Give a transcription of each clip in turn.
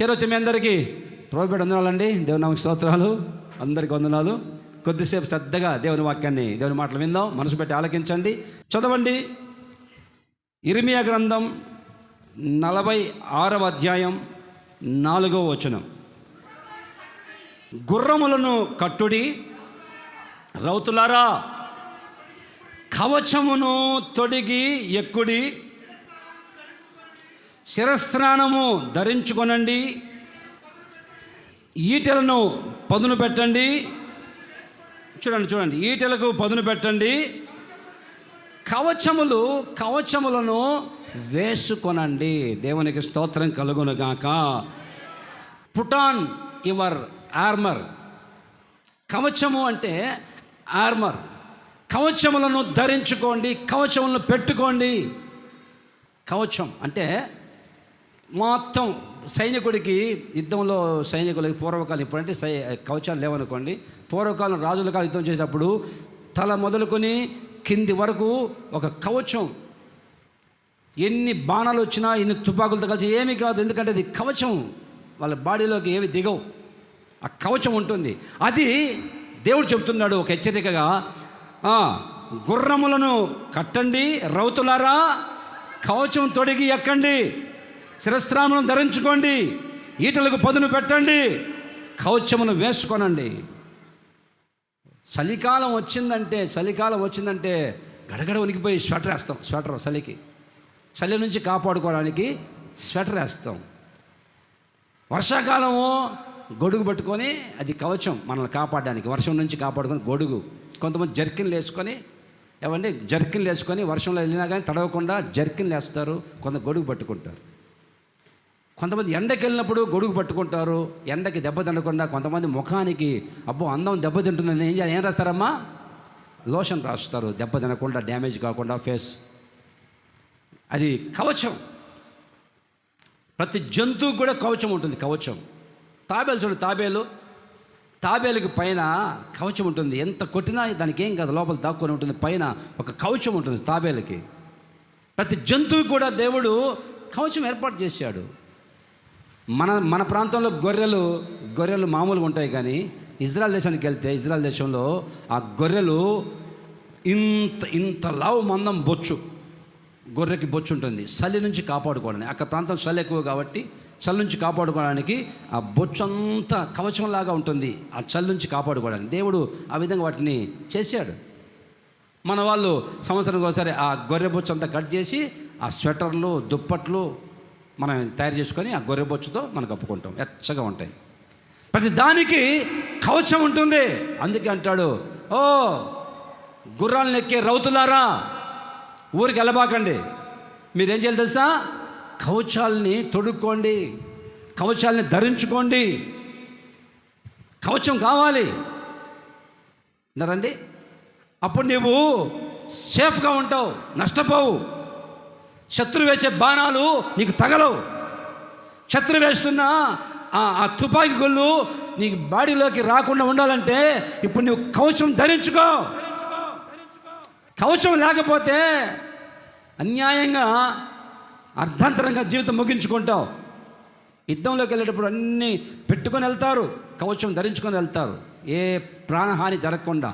చేరొచ్చి మీ అందరికీ ప్రభుపేట వందనాలండి. దేవుని నామముకు స్తోత్రాలు. అందరికీ వందనాలు. కొద్దిసేపు శ్రద్ధగా దేవుని వాక్యాన్ని, దేవుని మాటలు విందాం. మనసు పెట్టి ఆలకించండి. చదవండి. ఇర్మియా గ్రంథం 46వ అధ్యాయం 4వ వచనం. గుర్రములను కట్టుడి, రౌతులారా కవచమును తొడిగి ఎక్కుడి, శిరస్నానము ధరించుకొనండి, ఈటెలను పదును పెట్టండి. చూడండి, ఈటెలకు పదును పెట్టండి, కవచములను వేసుకొనండి. దేవునికి స్తోత్రం కలుగునుగాక. Put on your armour. కవచము అంటే ఆర్మర్. కవచములను ధరించుకోండి, కవచములను పెట్టుకోండి. కవచం అంటే మొత్తం సైనికుడికి, యుద్ధంలో సైనికులకి పూర్వకాలం, ఇప్పుడంటే కవచాలు లేవనుకోండి, పూర్వకాలం రాజుల కాలం యుద్ధం చేసేటప్పుడు తల మొదలుకొని కింది వరకు ఒక కవచం. ఎన్ని బాణాలు వచ్చినా, ఎన్ని తుపాకులతో కలిసి ఏమీ కాదు, ఎందుకంటే అది కవచం. వాళ్ళ బాడీలోకి ఏవి దిగవు, ఆ కవచం ఉంటుంది. అది దేవుడు చెప్తున్నాడు ఒక హెచ్చరికగా, గుర్రములను కట్టండి, రౌతులారా కవచం తొడిగి ఎక్కండి, శిరస్త్రాములను ధరించుకోండి, ఈటలకు పదును పెట్టండి, కవచమును వేసుకోనండి. చలికాలం వచ్చిందంటే గడగడ వణికిపోయి స్వెటర్ వేస్తాం. చలి నుంచి కాపాడుకోవడానికి స్వెటర్ వేస్తాం. వర్షాకాలము గొడుగు పట్టుకొని, అది కవచం మనల్ని కాపాడడానికి, వర్షం నుంచి కాపాడుకొని గొడుగు. కొంతమంది జర్కిన్లు వేసుకొని వర్షంలో వెళ్ళినా కానీ తడవకుండా జర్కిన్లు వేస్తారు. కొంత గొడుగు పట్టుకుంటారు. కొంతమంది ఎండకి వెళ్ళినప్పుడు గొడుగు పట్టుకుంటారు, ఎండకి దెబ్బ తినకుండా. కొంతమంది ముఖానికి అందం దెబ్బ తింటుందని ఏం రాస్తారమ్మా? లోషన్ రాస్తారు, దెబ్బ తినకుండా, డ్యామేజ్ కాకుండా ఫేస్. అది కవచం. ప్రతి జంతువుకు కూడా కవచం ఉంటుంది. కవచం. తాబేలు తాబేలుకి పైన కవచం ఉంటుంది. ఎంత కొట్టినా దానికి ఏం కాదు, లోపల దాక్కొని ఉంటుంది. పైన ఒక కవచం ఉంటుంది తాబేలుకి. ప్రతి జంతువుకి కూడా దేవుడు కవచం ఏర్పాటు చేశాడు. మన ప్రాంతంలో గొర్రెలు మామూలుగా ఉంటాయి, కానీ ఇజ్రాయెల్ దేశానికి వెళ్తే, ఇజ్రాయెల్ దేశంలో ఆ గొర్రెలు ఇంత లావు మందం గొర్రెకి బొచ్చు ఉంటుంది. చలి నుంచి కాపాడుకోవడానికి, అక్కడ ప్రాంతం చలి ఎక్కువ కాబట్టి చలి నుంచి కాపాడుకోవడానికి ఆ బొచ్చు అంతా కవచంలాగా ఉంటుంది. ఆ చలి నుంచి కాపాడుకోవడానికి దేవుడు ఆ విధంగా వాటిని చేశాడు. మన వాళ్ళు సంవత్సరానికి ఒకసారి ఆ గొర్రె బొచ్చు అంతా కట్ చేసి ఆ స్వెటర్లు, దుప్పట్లు మనం తయారు చేసుకొని ఆ గొర్రె బొచ్చుతో మనం కప్పుకుంటాం. ఎచ్చగా ఉంటాయి. ప్రతి దానికి కవచం ఉంటుంది. అందుకే అంటాడు, గుర్రాలను ఎక్కే రౌతులారా ఊరికి వెళ్ళబాకండి. మీరేం చేయాలి తెలుసా? కవచాలని తొడుక్కోండి, కవచాలని ధరించుకోండి. కవచం కావాలి అన్నారండి. అప్పుడు నీవు సేఫ్గా ఉంటావు, నష్టపోవు. శత్రువు వేసే బాణాలు నీకు తగలవు. శత్రువు వేస్తున్న ఆ తుపాకీ గుళ్ళు నీకు బాడీలోకి రాకుండా ఉండాలంటే ఇప్పుడు నువ్వు కవచం ధరించుకో. కవచం లేకపోతే అన్యాయంగా, అర్ధాంతరంగా జీవితం ముగించుకుంటావు. యుద్ధంలోకి వెళ్ళేటప్పుడు అన్నీ పెట్టుకొని వెళ్తారు, కవచం ధరించుకొని వెళ్తారు. ఏ ప్రాణహాని జరగకుండా,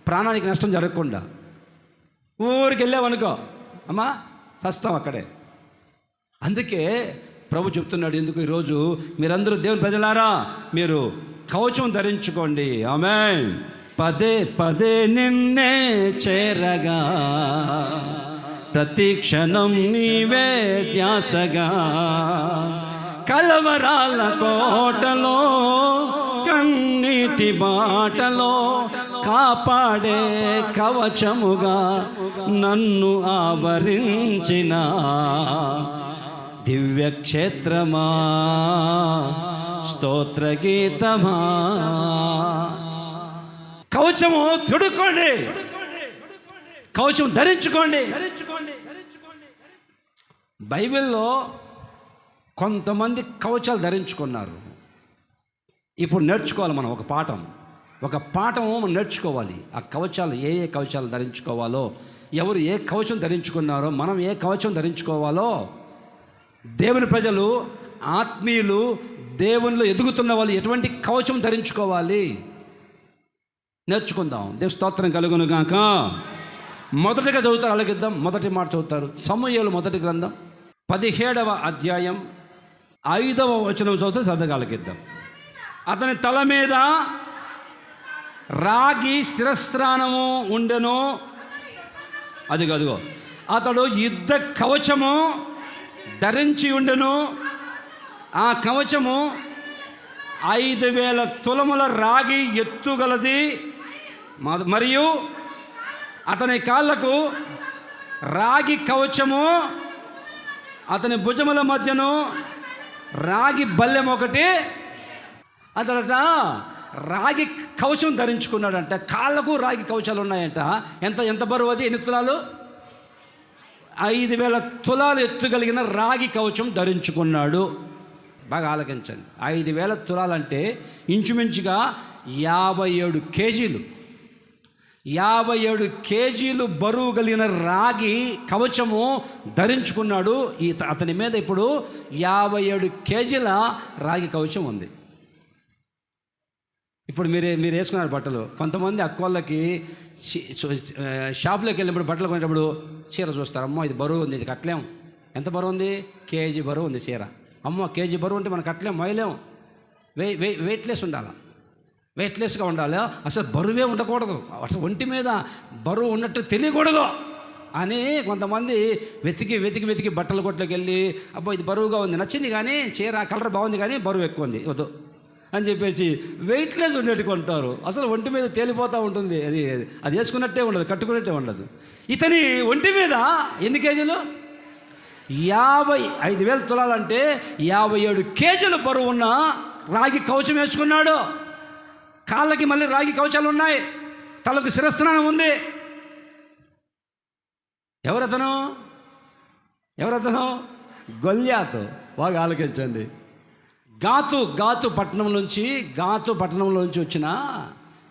ప్రాణానికి నష్టం జరగకుండా. ఊరికి వెళ్ళావనుకో, అమ్మా చస్తాం అక్కడే. అందుకే ప్రభు చెప్తున్నాడు, ఎందుకు ఈరోజు మీరందరూ దేవుని ప్రజలారా మీరు కవచం ధరించుకోండి. ఆమేన్. పదే పదే నిన్నే చేరగా, ప్రతి క్షణం నీవే ధ్యాసగా, కలవరాల కోటలో, కన్నీటి బాటలో కాపాడే కవచముగా నన్ను ఆవరించిన దివ్యక్షేత్రమా, స్తోత్రగీతమా. కవచము తొడుక్కోండి, కవచం ధరించుకోండి. బైబిల్లో కొంతమంది కవచాలు ధరించుకున్నారు. ఇప్పుడు నేర్చుకోవాలి మనం ఒక పాఠం మనం నేర్చుకోవాలి. ఆ కవచాలు ఏ కవచాలు ధరించుకోవాలో, ఎవరు ఏ కవచం ధరించుకున్నారో, మనం ఏ కవచం ధరించుకోవాలో దేవుని ప్రజలు ఆత్మీయులు దేవునిలో ఎదుగుతున్న వాళ్ళు ఎటువంటి కవచం ధరించుకోవాలి నేర్చుకుందాం. దేవుని స్తోత్రం కలుగును గాక. మొదటిగా చదువుతారు, అలాగిద్దాం. మొదటి మాట చదువుతారు. సమూయేలు మొదటి గ్రంథం 17వ అధ్యాయం 5వ వచనం చదువుతూ చదవగలిగిద్దాం. అతని తల మీద రాగి శిరస్త్రాణము ఉండెను. అదిగో అతడు యుద్ధ కవచము ధరించి ఉండెను. ఆ కవచము 5,000 తులముల రాగి ఎత్తుగలది. మరియు అతని కాళ్ళకు రాగి కవచము, అతని భుజముల మధ్యను రాగి బల్లెం ఒకటి. అతడట రాగి కవచం ధరించుకున్నాడంట. కాళ్ళకు రాగి కవచాలు ఉన్నాయంట. ఎంత బరువు అది? 8 తులాలు? 5,000 తులాలు ఎత్తుగలిగిన రాగి కవచం ధరించుకున్నాడు. బాగా ఆలకించండి. 5,000 తులాలంటే ఇంచుమించుగా 57 కేజీలు. 57 కేజీలు బరువు కలిగిన రాగి కవచము ధరించుకున్నాడు. అతని మీద ఇప్పుడు 57 కేజీల రాగి కవచం ఉంది. ఇప్పుడు మీరు వేసుకున్నారు బట్టలు. కొంతమంది అక్కోళ్ళకి షాప్లోకి వెళ్ళినప్పుడు బట్టలు కొనేటప్పుడు చీర చూస్తారు. అమ్మో ఇది బరువు ఉంది, ఇది కట్టలేం. ఎంత బరువు ఉంది? కేజీ బరువు ఉంది చీర. అమ్మో కేజీ బరువు ఉంటే మనం కట్టలేం, మొయ్యలేం. వెయిట్లెస్ ఉండాలి, వెయిట్లెస్గా ఉండాలి. అసలు బరువే ఉండకూడదు, అసలు ఒంటి మీద బరువు ఉన్నట్టు తెలియకూడదు అని కొంతమంది వెతికి బట్టల కొట్లోకి వెళ్ళి అబ్బో ఇది బరువుగా ఉంది, నచ్చింది కానీ చీర కలర్ బాగుంది కానీ బరువు ఎక్కువ ఉంది, వద్దు అని చెప్పేసి వెయిట్లెస్ ఉండేట్టు కొంటారు. అసలు ఒంటి మీద తేలిపోతూ ఉంటుంది. అది వేసుకున్నట్టే ఉండదు, కట్టుకున్నట్టే ఉండదు. ఇతని ఒంటి మీద ఎన్ని కేజీలు? 55,000 తులాలంటే 57 కేజీల బరువు ఉన్న రాగి కవచం వేసుకున్నాడు. కాళ్ళకి మళ్ళీ రాగి కవచాలు ఉన్నాయి. తలకు శిరస్త్రాణం ఉంది. ఎవరతను? గొల్యాతు. బాగా ఆలోచించండి. గాతు పట్టణం నుంచి వచ్చిన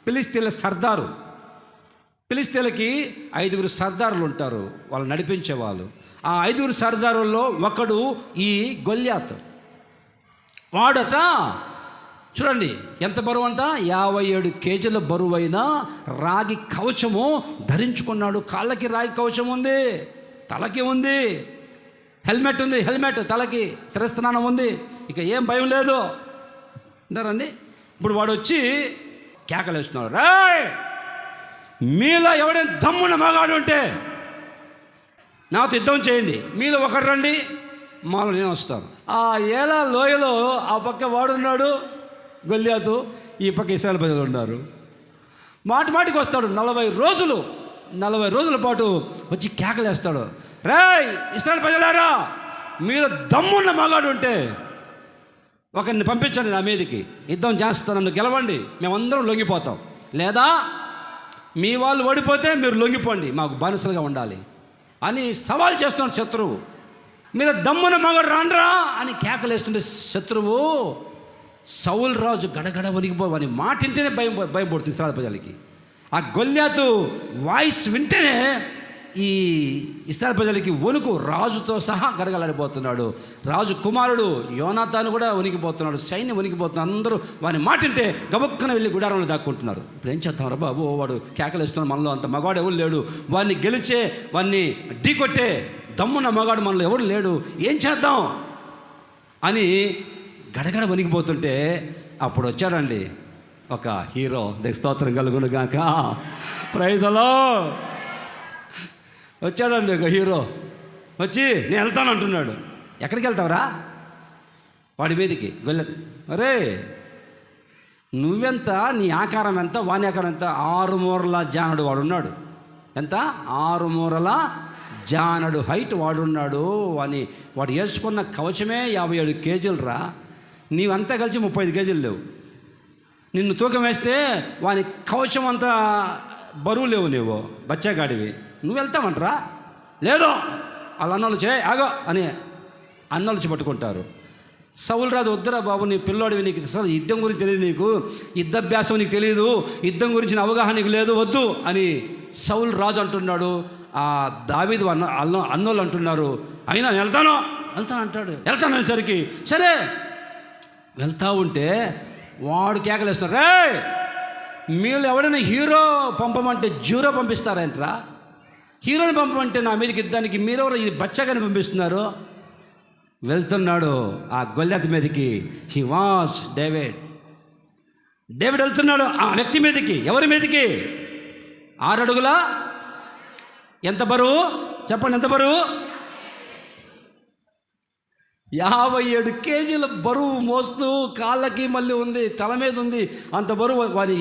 ఫిలిష్తీయుల సర్దారు. ఫిలిష్తీయులకి 5 సర్దారులు ఉంటారు, వాళ్ళు నడిపించేవాళ్ళు. ఆ 5 సర్దారుల్లో ఒకడు ఈ గొల్యాతు. వాడట చూడండి ఎంత బరువు అంట, 57 కేజీల బరువైన రాగి కవచము ధరించుకున్నాడు. కాళ్ళకి రాగి కవచం ఉంది, తలకి ఉంది, హెల్మెట్ ఉంది, తలకి శిరస్త్రాణం ఉంది. ఇక ఏం భయం లేదు అంటారండి. ఇప్పుడు వాడు వచ్చి కేకలేస్తున్నాడు, రేయ్ మీలో ఎవడైనా దమ్మున మగాడు ఉంటే నాతో యుద్ధం చేయండి, మీలో ఒకరు రండి, మాలో నేను వస్తాను. ఆ ఏలా లోయలో ఆ పక్క వాడున్నాడు గొల్యాతు, ఈ పక్క ఇశ్రాయేలు ప్రజలు ఉన్నారు. మాటికి వస్తాడు. 40 రోజుల పాటు వచ్చి కేకలేస్తాడు, రేయ్ ఇశ్రాయేలు ప్రజలారా మీరు దమ్మున్న మగాడు ఉంటే ఒకరిని పంపించండి నా మీదకి, యుద్ధం చేస్తాను, నన్ను గెలవండి, మేమందరం లొంగిపోతాం. లేదా మీ వాళ్ళు ఓడిపోతే మీరు లొంగిపోండి, మాకు బానిసలుగా ఉండాలి అని సవాల్ చేస్తున్నాడు శత్రువు. మీరు దమ్మున మగాడు రాండ్రా అని కేకలేస్తుంటే శత్రువు సౌలు రాజు గడగడ వణికిపోవని మాట వింటేనే భయపడుతుంది ఇశ్రాయేలు ప్రజలకి. ఆ గొల్యాతు వాయిస్ వింటేనే ఈ ఇశ్రాయేలు ప్రజలకి వణుకు, రాజుతో సహా గడగలాడిపోతున్నాడు. రాజు కుమారుడు యోనాతాను కూడా వణికిపోతున్నాడు, సైన్యం వణికిపోతున్నారు. అందరూ వాని మాట వింటే గబక్కన వెళ్ళి గుడారంలో దాక్కుంటున్నారు. ఇప్పుడు ఏం చేస్తాం రా బాబు, వాడు కేకలేస్తున్నాడు, మనలో అంత మగాడు ఎవరు లేడు, వాడిని ఢీకొట్టే దమ్మున్న మగాడు మనలో ఎవరు లేడు, ఏం చేద్దాం అని గడగడ వణికిపోతుంటే అప్పుడు వచ్చాడండి ఒక హీరో. స్తోత్రం కలుగును గాక. ప్రైజ్లో వచ్చాడండి ఒక హీరో. వచ్చి నేను వెళ్తాను అంటున్నాడు. ఎక్కడికి వెళ్తావురా? వాడి మీదకి వెళ్ళ. అరే నువ్వెంత, నీ ఆకారం ఎంత, వాని ఆకారం ఎంత? 6 మూరల జానడు వాడున్నాడు. ఎంత? 6 మూరల జానడు హైట్ వాడున్నాడు. వాడు వేసుకున్న కవచమే 57 కేజీలు రా. నీవంతా కలిసి 35 కేజీలు లేవు. నిన్ను తూకం వేస్తే వాని కవచం అంతా బరువు లేవు, నువ్వు బచ్చాగాడివి, నువ్వు వెళ్తామంటరా? లేదో వాళ్ళ అన్నలు ఆగో అని అన్నలు పట్టుకుంటారు. సౌలు రాజు, వద్దురా బాబు, నీ పిల్లోడివి, నీకు అసలు యుద్ధం గురించి తెలియదు, నీకు యుద్ధాభ్యాసం నీకు తెలియదు, యుద్ధం గురించిన అవగాహన నీకు లేదు, వద్దు అని సౌలు రాజు అంటున్నాడు. ఆ దావీదు అన్నోళ్ళు అంటున్నారు, అయినా నేను వెళ్తాను వెళ్తాను అంటాడు. వెళ్తాను అనేసరికి సరే వెళ్తా ఉంటే వాడు కేకలేస్తాడు, రే మీరు ఎవడైనా హీరో పంపమంటే జీరో పంపిస్తారంటరా, హీరోని పంపమంటే నా మీదకి ఇద్దానికి మీరెవరు ఈ బచ్చగాని పంపిస్తున్నారు. వెళ్తున్నాడు ఆ గొల్యాతు మీదకి. హీ వాస్ డేవిడ్ వెళ్తున్నాడు ఆ వ్యక్తి మీదకి. ఎవరి మీదకి? 6 అడుగుల ఎంత బరువు చెప్పండి, ఎంత బరువు? 57 కేజీల బరువు మోస్తూ కాళ్ళకి మళ్ళీ ఉంది, తల మీద ఉంది అంత బరువు. వాని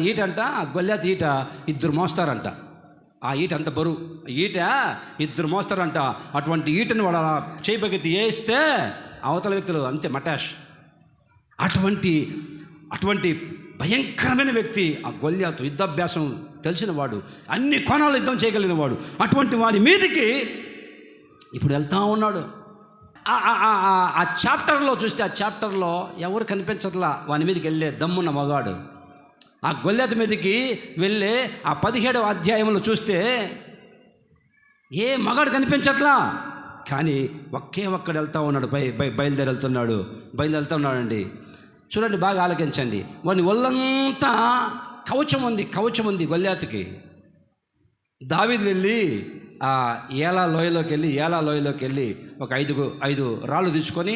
ఈట అంట, ఆ గొల్యాతు ఈట 2 మోస్తారంట. ఆ ఈట అంత బరువు ఈట 2 మోస్తారంట. అటువంటి ఈటని వాడు అలా చేయబెట్టి వేస్తే అవతల వ్యక్తులు అంతే మటాష్. అటువంటి భయంకరమైన వ్యక్తి ఆ గొల్యాతు. యుద్ధాభ్యాసం తెలిసిన వాడు, అన్ని కోణాలు యుద్ధం చేయగలిగిన వాడు. అటువంటి వాడి మీదకి ఇప్పుడు వెళ్తా ఉన్నాడు. ఆ చాప్టర్లో చూస్తే, ఆ చాప్టర్లో ఎవరు కనిపించట్లా వాని మీదకి వెళ్ళే దమ్మున్న మగాడు. ఆ గొల్యాతు మీదకి వెళ్ళే ఆ 17వ అధ్యాయంలో చూస్తే ఏ మగాడు కనిపించట్లా. కానీ ఒక్కడు వెళ్తూ ఉన్నాడు, బయలుదేరుతా ఉన్నాడండి. చూడండి, బాగా ఆలకించండి. వాని ఒళ్ళంతా కవచం ఉంది గొల్యాతుకి. దావీదు వెళ్ళి ఆ ఏలా లోయలోకి వెళ్ళి ఒక 5 రాళ్ళు తీసుకొని,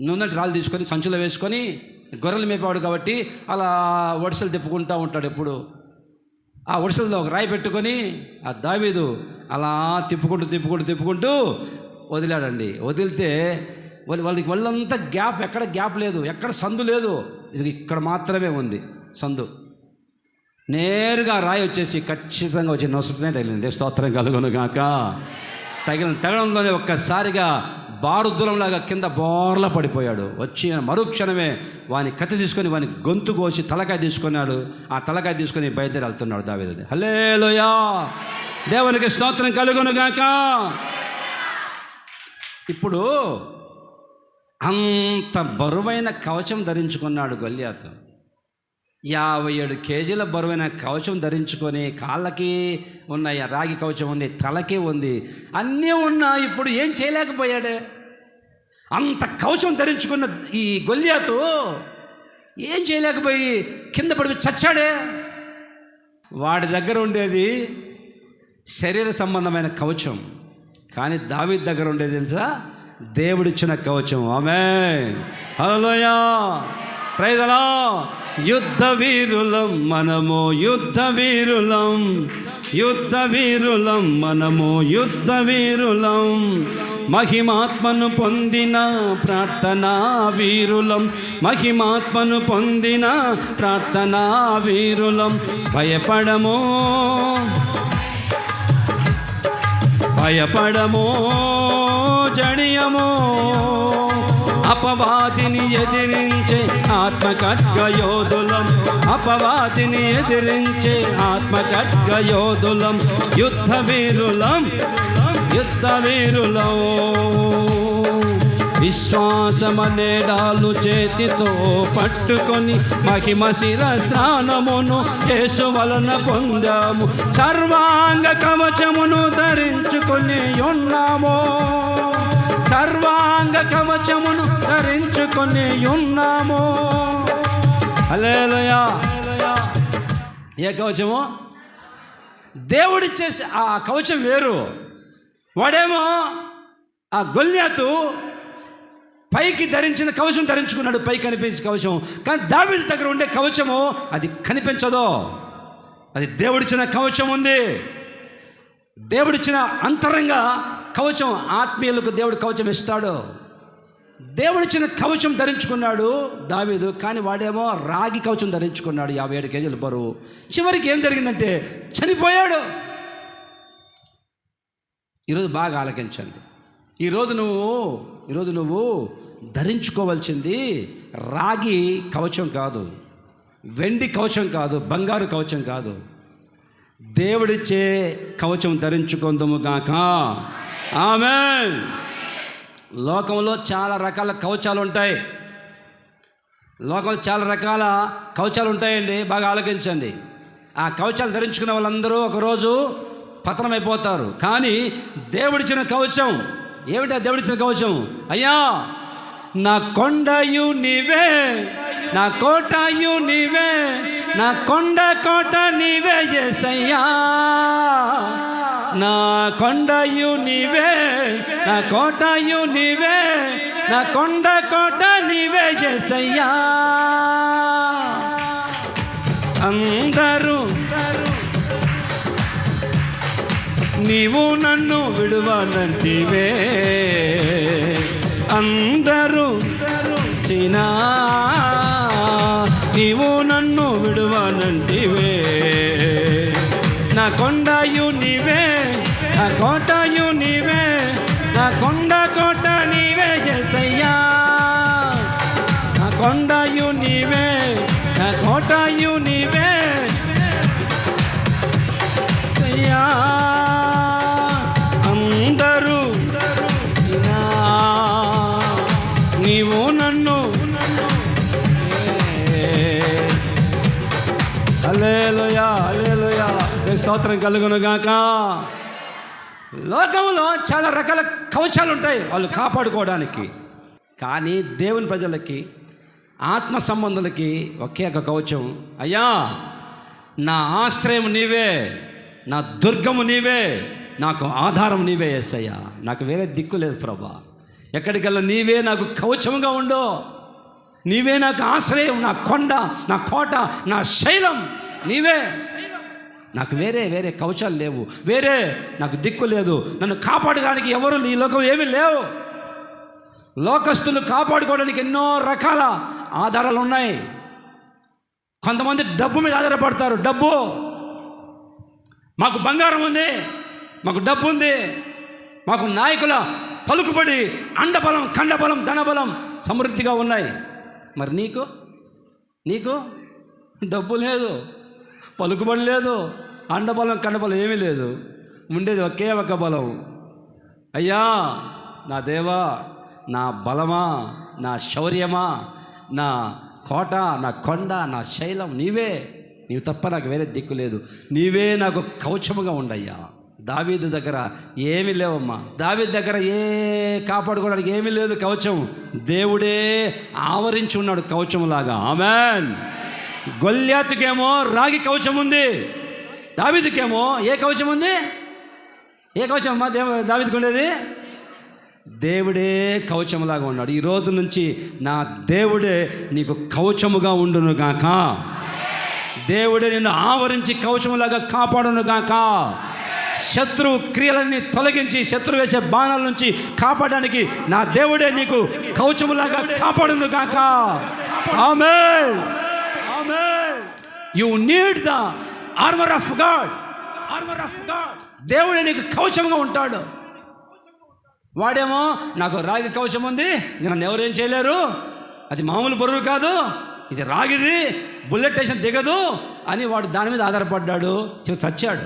నూనెటి రాళ్ళు తీసుకొని సంచులో వేసుకొని, గొర్రెలు మేపేవాడు కాబట్టి అలా ఒడిసెలు తిప్పుకుంటూ ఉంటాడు ఎప్పుడు. ఆ ఒడిసెల్లో ఒక రాయి పెట్టుకొని ఆ దావీదు అలా తిప్పుకుంటూ వదిలాడండి. వదిలితే వాళ్ళకి వాళ్ళంతా ఎక్కడ గ్యాప్ లేదు, ఎక్కడ సందు లేదు. ఇది ఇక్కడ మాత్రమే ఉంది సందు. నేరుగా రాయి వచ్చేసి ఖచ్చితంగా వచ్చి నొసటనే తగిలింది. స్తోత్రం కలుగును గాక. తగలంలోనే ఒక్కసారిగా బారుద్దులంలాగా కింద బోర్లా పడిపోయాడు. వచ్చి మరుక్షణమే వాని కత్తి తీసుకొని వాని గొంతు కోసి తలకాయ తీసుకున్నాడు. ఆ తలకాయ తీసుకొని బయలుదేరి వెళ్తున్నాడు దావీదు. హల్లెలూయా, దేవునికి స్తోత్రం కలుగును గాక. ఇప్పుడు అంత బరువైన కవచం ధరించుకున్నాడు గొల్యాతు. 57 కేజీల బరువైన కవచం ధరించుకొని, కాళ్ళకి ఉన్నాయి రాగి కవచం ఉంది, తలకి ఉంది, అన్నీ ఉన్నా ఇప్పుడు ఏం చేయలేకపోయాడే. అంత కవచం ధరించుకున్న ఈ గొల్యాతు ఏం చేయలేకపోయి కింద పడిపోయి చచ్చాడే. వాడి దగ్గర ఉండేది శరీర సంబంధమైన కవచం, కానీ దావీదు దగ్గర ఉండేది తెలుసా? దేవుడిచ్చిన కవచం. ఆమేన్, హల్లెలూయా, ప్రైజ్ ది లార్డ్. యుద్ధ వీరులం మనము, యుద్ధ వీరులం మనము, యుద్ధ వీరులం. మహిమాత్మను పొందిన ప్రార్థనా వీరులం, మహిమాత్మను పొందిన ప్రార్థనా వీరులం. భయపడము జడియము, అపవాదిని ఎదిరించే ఆత్మఖడ్గయోధులం, అపవాదిని ఎదిరించే ఆత్మఖడ్గయోధులం. యుద్ధ వీరులం విశ్వాసమనే డాలు చేతితో పట్టుకొని మహిమ శిరస్నానమును యేసు వలన పొందాము. సర్వాంగ కవచమును ధరించుకొని ఉన్నాము, సర్వాంగ కవచమును ధరించుకొని ఉన్నాము. హల్లెలూయా. ఏ కవచము? దేవుడిచ్చే ఆ కవచం వేరు. వాడేమో ఆ గొల్యాతు పైకి ధరించిన కవచం ధరించుకున్నాడు, పైకి కనిపించే కవచం. కానీ దావీదు దగ్గర ఉండే కవచము అది కనిపించదు. అది దేవుడిచ్చిన కవచం ఉంది, దేవుడిచ్చిన అంతరంగ కవచం. ఆత్మీయులకు దేవుడు కవచం ఇస్తాడు. దేవుడిచ్చిన కవచం ధరించుకున్నాడు దావీదు, కానీ వాడేమో రాగి కవచం ధరించుకున్నాడు, 57 కేజీల బరువు. చివరికి ఏం జరిగిందంటే చనిపోయాడు. ఈరోజు బాగా ఆలకించండి. ఈరోజు నువ్వు ధరించుకోవాల్సింది రాగి కవచం కాదు, వెండి కవచం కాదు, బంగారు కవచం కాదు. దేవుడిచ్చే కవచం ధరించుకుందుము గాక. ఆమేన్. లోకంలో చాలా రకాల కవచాలు ఉంటాయి. లోకంలో చాలా రకాల కవచాలు ఉంటాయండి. బాగా ఆలోచించండి. ఆ కవచాలు ధరించుకున్న వాళ్ళందరూ ఒకరోజు పతనమైపోతారు. కానీ దేవుడిచ్చిన కవచం ఏమిటా దేవుడిచ్చిన కవచం? అయ్యా, నా కొండయు నీవే, నా కోటయు నీవే, నా కోట నీవే యేసయ్యా. నా కొండయు నీవే, నా కోటయు నీవే, నా కోట నీవే యేసయ్యా. అందరూ నీవు నన్ను విడువనంటివే, అందరూ చినా నీవు నన్ను విడువనంటివే. నా కొండయు నీవే, నా కోటయు నీవే, నా కోట నీవే యేసయ్యా. నా కొండయు నీవే, నా కోటయు నీవే యేసయ్యా. అందరూ నీవు నన్ను హల్లెలూయా, హల్లెలూయా, స్తోత్రం కలుగును గాక. లోకంలో చాలా రకాల కవచాలు ఉంటాయి వాళ్ళు కాపాడుకోవడానికి. కానీ దేవుని ప్రజలకి, ఆత్మ సంబంధులకి ఒకే ఒక కవచం. అయ్యా, నా ఆశ్రయం నీవే, నా దుర్గము నీవే, నాకు ఆధారం నీవే యేసయ్యా. నాకు వేరే దిక్కు లేదు ప్రభా. ఎక్కడికల్లా నీవే నాకు కవచముగా ఉండు, నీవే నాకు ఆశ్రయం, నా కొండ, నా కోట, నా శైలం నీవే. నాకు వేరే కవచాలు లేవు, వేరే నాకు దిక్కు లేదు. నన్ను కాపాడడానికి ఎవరు ఈ లోకం ఏమీ లేవు. లోకస్తులు కాపాడుకోవడానికి ఎన్నో రకాల ఆధారాలు ఉన్నాయి. కొంతమంది డబ్బు మీద ఆధారపడతారు. డబ్బు, మాకు బంగారం ఉంది, మాకు డబ్బు ఉంది, మాకు నాయకుల పలుకుబడి, అండబలం, ఖండబలం, ధనబలం సమృద్ధిగా ఉన్నాయి. మరి నీకు డబ్బు లేదు, పలుకుబడి లేదు, అండబలం, ఖండబలం ఏమీ లేదు. ఉండేది ఒకే ఒక బలం. అయ్యా, నా దేవా, నా బలమా, నా శౌర్యమా, నా కోట, నా కొండ, నా శైలం నీవే. నీవు తప్ప నాకు వేరే దిక్కు లేదు. నీవే నాకు కవచముగా ఉండయ్యా. దావీదు దగ్గర ఏమీ లేవమ్మా. దావీదు దగ్గర కాపాడుకోవడానికి ఏమీ లేదు కవచం. దేవుడే ఆవరించి ఉన్నాడు కవచములాగా. ఆమేన్. గొల్యాతుకేమో రాగి కవచం ఉంది, దావీదుకేమో ఏ కవచం ఉంది? ఏ కవచం అమ్మా దావీదుకు ఉండేది? దేవుడే కవచములాగా ఉన్నాడు. ఈ రోజు నుంచి నా దేవుడే నీకు కవచముగా ఉండును గాక. దేవుడే నిన్ను ఆవరించి కవచములాగా కాపాడును గాక. శత్రువు క్రియలన్నీ తొలగించి, శత్రువు వేసే బాణాల నుంచి కాపాడడానికి నా దేవుడే నీకు కవచములాగా కాపాడును గాక. Amen, amen. You need the armour of God. Armour of God. దేవుడే నీకు కవచంగా ఉంటాడు. వాడేమో నాకు రాగి కవచం ఉంది, నన్ను ఎవరేం చేయలేరు, అది మామూలు బరువు కాదు, ఇది రాగిది, బుల్లెట్ స్టేషన్ దిగదు అని వాడు దాని మీద ఆధారపడ్డాడు. చచ్చాడు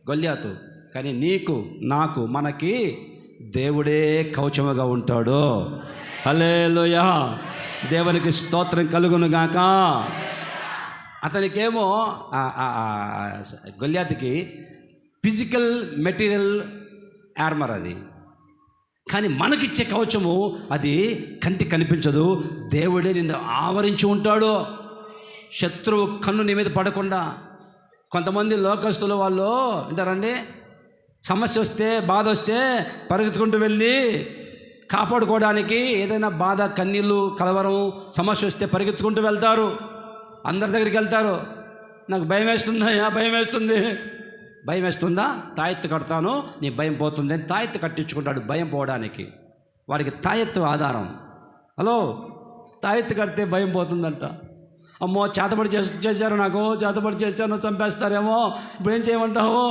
గొల్యాతు. కానీ నీకు, నాకు, మనకి దేవుడే కవచముగా ఉంటాడు. హల్లెలూయా, దేవునికి స్తోత్రం కలుగును గాక. అతనికేమో గొల్యాతుకి ఫిజికల్ మెటీరియల్ ఆర్మర్ అది. కానీ మనకిచ్చే కవచము అది కంటికి కనిపించదు. దేవుడే నిన్ను ఆవరించి ఉంటాడు. శత్రువు కన్ను నీ మీద పడకుండా. కొంతమంది లోకస్తులు వాళ్ళు అంటారండి, సమస్య వస్తే, బాధ వస్తే పరిగెత్తుకుంటూ వెళ్ళి కాపాడుకోవడానికి, ఏదైనా బాధ, కన్నీళ్ళు, కలవరం, సమస్య వస్తే పరిగెత్తుకుంటూ వెళ్తారు, అందరి దగ్గరికి వెళ్తారు. నాకు భయం వేస్తుందా? భయం వేస్తుంది. భయం వేస్తుందా? తాయెత్తు కడతాను, నీ భయం పోతుంది అని తాయెత్తు కట్టించుకుంటాడు భయం పోవడానికి. వాడికి తాయెత్తు ఆధారం. హలో, తాయెత్తు కడితే భయం పోతుందంట. అమ్మో చేతబడి చేశారు, నాకు చేతబడి చేశాను, చంపేస్తారేమో, ఇప్పుడు ఏం చేయమంటావు?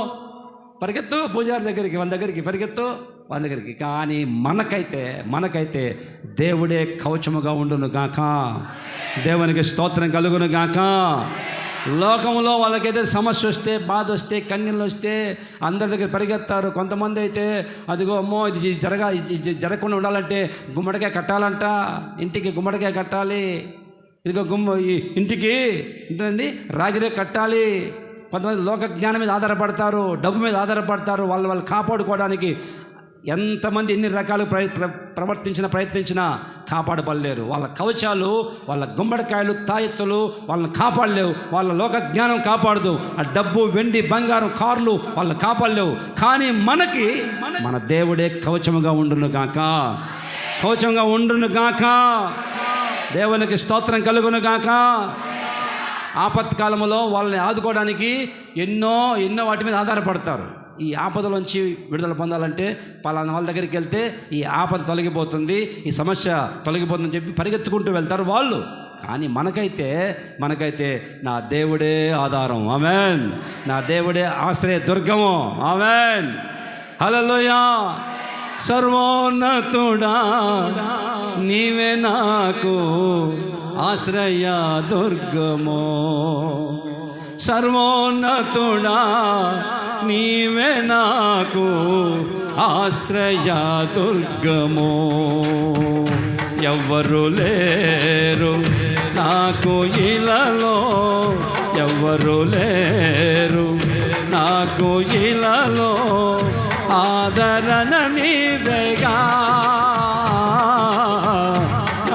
పరిగెత్తు పూజారి దగ్గరికి, వాళ్ళ దగ్గరికి పరిగెత్తు, వాళ్ళ దగ్గరికి. కానీ మనకైతే దేవుడే కవచముగా ఉండును గాక. దేవునికి స్తోత్రం కలుగును గాక. లోకంలో వాళ్ళకైతే సమస్య వస్తే, బాధ వస్తే, కన్నీళ్ళు వస్తే అందరి దగ్గర పరిగెత్తారు. కొంతమంది అయితే అదిగో అమ్మో ఇది జరగకుండా ఉండాలంటే గుమ్మడికాయ కట్టాలంట, ఇంటికి గుమ్మడికాయ కట్టాలి, ఇదిగో ఇంటికి ఏంటండి రాగిరే కట్టాలి. కొంతమంది లోక జ్ఞానం మీద ఆధారపడతారు, డబ్బు మీద ఆధారపడతారు, వాళ్ళు కాపాడుకోవడానికి. ఎంతమంది ఎన్ని రకాలు ప్రయత్నించినా కాపాడబడలేరు. వాళ్ళ కవచాలు, వాళ్ళ గుమ్మడికాయలు, తాయెత్తులు వాళ్ళని కాపాడలేవు. వాళ్ళ లోక జ్ఞానం కాపాడదు. ఆ డబ్బు, వెండి, బంగారం, కార్లు వాళ్ళని కాపాడలేవు. కానీ మనకి మన దేవుడే కవచముగా ఉండును గాక, కవచంగా ఉండును గాక. దేవునికి స్తోత్రం కలుగును గాక. ఆపత్కాలంలో వాళ్ళని ఆదుకోవడానికి ఎన్నో వాటి మీద ఆధారపడతారు. ఈ ఆపదలోంచి విడుదల పొందాలంటే పలానా వాళ్ళ దగ్గరికి వెళ్తే ఈ ఆపద తొలగిపోతుంది, ఈ సమస్య తొలగిపోతుందని చెప్పి పరిగెత్తుకుంటూ వెళ్తారు వాళ్ళు. కానీ మనకైతే నా దేవుడే ఆధారం. ఆమేన్. నా దేవుడే ఆశ్రయ దుర్గము. ఆమేన్. హల్లెలూయా. సర్వోన్నతుడా నీవే నాకు ఆశ్రయ దుర్గము. సర్వోన్నతుడా నీవే నాకు ఆశ్రయ దుర్గము. ఎవ్వరు లేరు నాకు ఇలలో, ఎవ్వరు లేరు నాకు ఇలలో, ఆదరణ నీవేగా,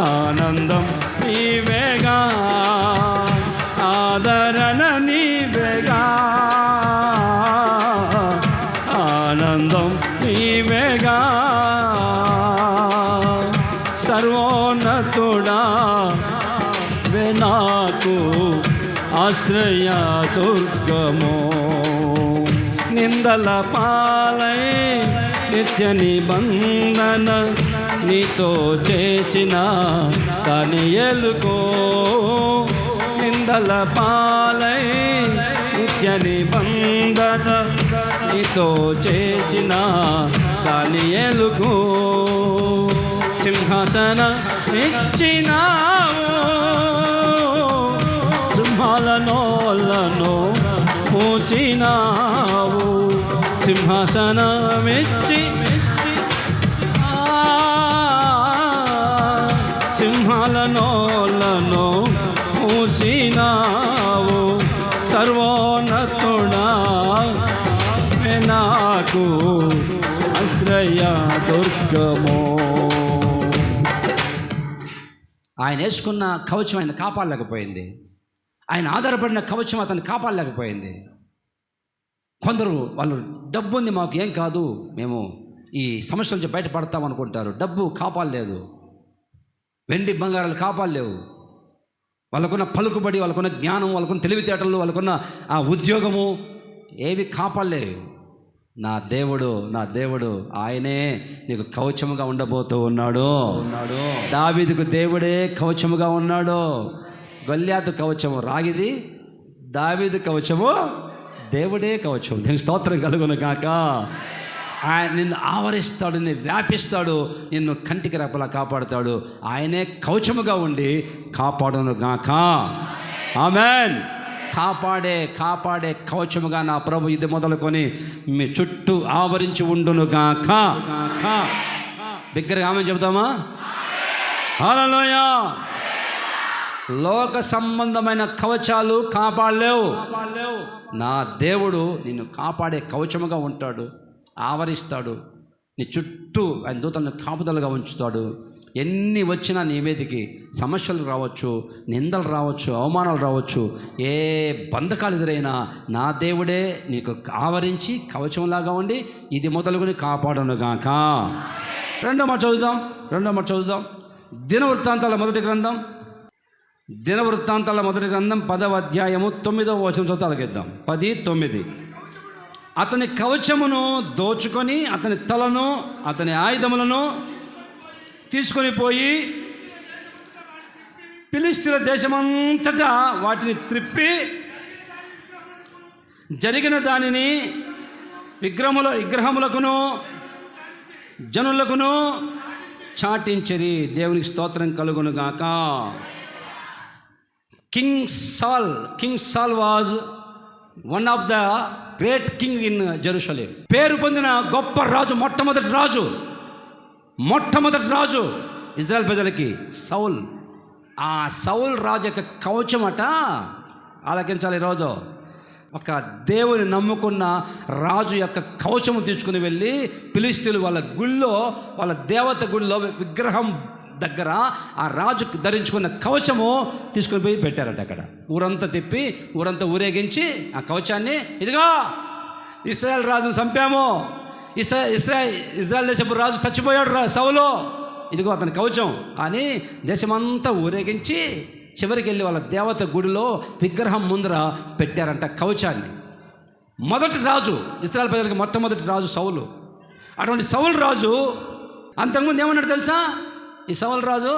ఆనందం నీవేగా, ఆదరణ నీవేగా, ఆనందం నీవేగా. సర్వోన్నతుడా నాకు ఆశ్రయ దుర్గము. నిందల పాలై నిత్య నిబంధన నీతో చేసిన దానియేలుకో. నిందల పాలై నిత్య నిబంధన నీతో చేసిన దానియేలుకో. సింహాసన ఇచ్చినావు, సింహాలనోలను మూసినావు. సింహాసనమిచ్చి సింహాలనోలను మూసినావు. సర్వోన్నతుడా నాకు ఆశ్రయ దుర్గము. ఆయన వేసుకున్న కవచం ఆయన కాపాడలేకపోయింది. ఆయన ఆధారపడిన కవచం అతన్ని కాపాడలేకపోయింది. కొందరు వాళ్ళు డబ్బు ఉంది, మాకు ఏం కాదు, మేము ఈ సమస్యల నుంచి బయటపడతాం అనుకుంటారు. డబ్బు కాపాడలేదు, వెండి బంగారాలు కాపాడలేవు. వాళ్ళకున్న పలుకుబడి, వాళ్ళకున్న జ్ఞానం, వాళ్ళకున్న తెలివితేటలు, వాళ్ళకున్న ఆ ఉద్యోగము ఏవి కాపాడలేవు. నా దేవుడు ఆయనే నీకు కవచముగా ఉండబోతూ ఉన్నాడు. దావీదుకు దేవుడే కవచముగా ఉన్నాడు. గొల్యాతు కవచము రాగిది, దావీదు కవచము దేవుడే కవచం. దేవుని స్తోత్రం కలుగును గాక. ఆయన నిన్ను ఆవరిస్తాడు, నిన్ను వ్యాపిస్తాడు, నిన్ను కంటికి రెప్పలా కాపాడుతాడు. ఆయనే కవచముగా ఉండి కాపాడును గాక. ఆమేన్. కాపాడే కవచముగా నా ప్రభు ఇది మొదలుకొని మీ చుట్టూ ఆవరించి ఉండును గాక. దగ్గరగా ఆమె చెబుతామా? హల్లెలూయా. లోక సంబంధమైన కవచాలు కాపాడలేవు. నా దేవుడు నిన్ను కాపాడే కవచముగా ఉంటాడు, ఆవరిస్తాడు. నీ చుట్టూ ఆయన దూతలను కాపుదలుగా ఉంచుతాడు. ఎన్ని వచ్చినా నీ మీదకి సమస్యలు రావచ్చు, నిందలు రావచ్చు, అవమానాలు రావచ్చు, ఏ బంధకాలు ఎదురైనా నా దేవుడే నీకు ఆవరించి కవచంలాగా ఉండి ఇది మొదలుకొని కాపాడునుగాక. రెండో మాట చదువుదాం. దినవృత్తాంతాల మొదటి గ్రంథం 10వ అధ్యాయము 9వ వచనం చదువుతా అలాగిద్దాం. 10:9. అతని కవచమును దోచుకొని అతని తలను, అతని ఆయుధములను తీసుకొని పోయి ఫిలిష్తీయుల దేశమంతటా వాటిని త్రిప్పి జరిగిన దానిని విగ్రహములకును జనులకును చాటించిరి. దేవునికి స్తోత్రం కలుగును గాక. కింగ్ సాల్ was one of the great king in Jerusalem. పేరు పొందిన గొప్ప రాజు, మొట్టమొదటి రాజు ఇజ్రాయెల్ ప్రజలకి సౌల్. ఆ సౌల్ రాజు యొక్క కవచమట ఆలకించాలి ఈరోజు. ఒక దేవుని నమ్ముకున్న రాజు యొక్క కవచము తీసుకుని వెళ్ళి ఫిలిష్తీయులు వాళ్ళ గుళ్ళో, వాళ్ళ దేవత గుళ్ళో విగ్రహం దగ్గర ఆ రాజు ధరించుకున్న కవచము తీసుకుని పోయి పెట్టారట. అక్కడ ఊరంతా తిప్పి, ఊరంతా ఊరేగించి ఆ కవచాన్ని, ఇదిగో ఇశ్రాయేల్ రాజును చంపాము, ఇజ్రాయెల్ దేశపు రాజు చచ్చిపోయాడు సౌలు, ఇదిగో అతని కవచం అని దేశమంతా ఊరేగించి చివరికి వెళ్ళి వాళ్ళ దేవత గుడిలో విగ్రహం ముందర పెట్టారంట కవచాన్ని. మొదటి రాజు, ఇశ్రాయేల్ ప్రజలకు మొట్టమొదటి రాజు సౌలు. అటువంటి సౌలు రాజు అంతకుముందు ఏమన్నాడు తెలుసా? ఈ సౌలు రాజు,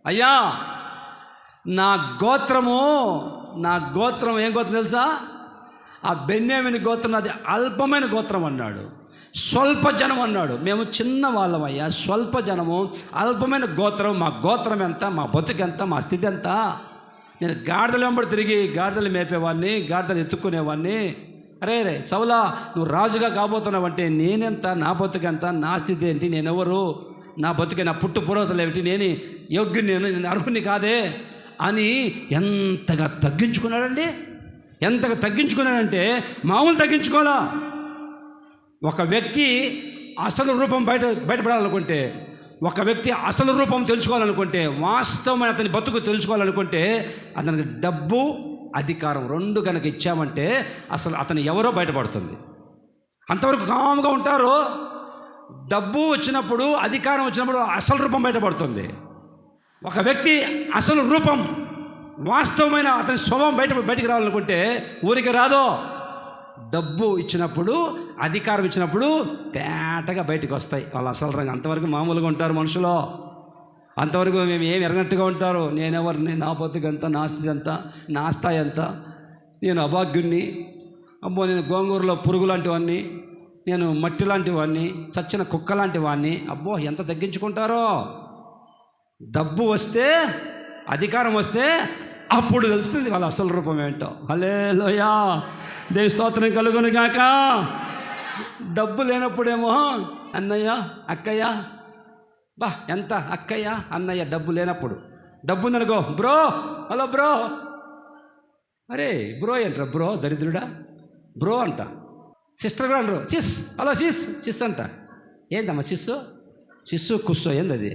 అయ్యా నా గోత్రం ఏం గోత్రం తెలుసా? ఆ బెన్యామీను గోత్రం అది అల్పమైన గోత్రం అన్నాడు, స్వల్ప జనం అన్నాడు. మేము చిన్న వాళ్ళమయ్యా, స్వల్ప జనము, అల్పమైన గోత్రం. మా గోత్రం ఎంత, మా బతుకు ఎంత, మా స్థితి ఎంత? నేను గాడిదలు వెంబడి తిరిగి గాడిదలు మేపేవాడిని, గాడిదలు ఎత్తుక్కునేవాడిని. అరే సౌలా, నువ్వు రాజుగా కాబోతున్నావంటే నేనెంత, నా బతుకెంత, నా స్థితి ఏంటి, నేనెవరు, నా బతుకే, నా పుట్టు పూర్వతలు ఏమిటి, నేను యోగ్యుని, నేను అర్హుని కాదే అని ఎంతగా తగ్గించుకున్నాడండి. ఎంతగా తగ్గించుకున్నాడంటే మామూలు తగ్గించుకోవాలా. ఒక వ్యక్తి అసలు రూపం బయటపడాలనుకుంటే, ఒక వ్యక్తి అసలు రూపం తెలుసుకోవాలనుకుంటే, వాస్తవమైన అతని బతుకు తెలుసుకోవాలనుకుంటే, అతనికి డబ్బు, అధికారం రెండు కనుక ఇచ్చామంటే అసలు అతను ఎవరో బయటపడుతుంది. అంతవరకు కామ్గా ఉంటారు. డబ్బు వచ్చినప్పుడు, అధికారం వచ్చినప్పుడు అసలు రూపం బయటపడుతుంది. ఒక వ్యక్తి అసలు రూపం, వాస్తవమైన అతని స్వభావం బయటికి రావాలనుకుంటే ఊరికి రాదో. డబ్బు ఇచ్చినప్పుడు, అధికారం ఇచ్చినప్పుడు తేటగా బయటకు వస్తాయి వాళ్ళ అసలు రంగు. అంతవరకు మామూలుగా ఉంటారు మనుషులు, అంతవరకు మేము ఏమి ఎరగనట్టుగా ఉంటారు. నేనెవరిని, నా బతుకు ఎంత, నా స్థితి ఎంత, నా స్థాయి ఎంత, నేను అభాగ్యుణ్ణి, అబ్బో నేను గోంగూరలో పురుగు లాంటి వాడిని, నేను మట్టి లాంటి వాడిని, చచ్చిన కుక్క లాంటి వాడిని. అబ్బో ఎంత తగ్గించుకుంటారో. డబ్బు వస్తే, అధికారం వస్తే అప్పుడు తెలుస్తుంది వాళ్ళ అసలు రూపం ఏంటో. హల్లెలూయా, దేవి స్తోత్రం కలుగును గాక. డబ్బు లేనప్పుడేమో అన్నయ్య, అక్కయ్య, బా ఎంత అక్కయ్య, అన్నయ్య. డబ్బు లేనప్పుడు, డబ్బు ఉందనుకో బ్రో, హలో బ్రో. అరే బ్రో ఏంట్రా బ్రో, దరిద్రుడా బ్రో అంట. సిస్టర్ కూడా అనరు, సిస్, హలో సిస్ అంట. ఏందమ్మా సిస్సు కుస్సో ఏంది అది?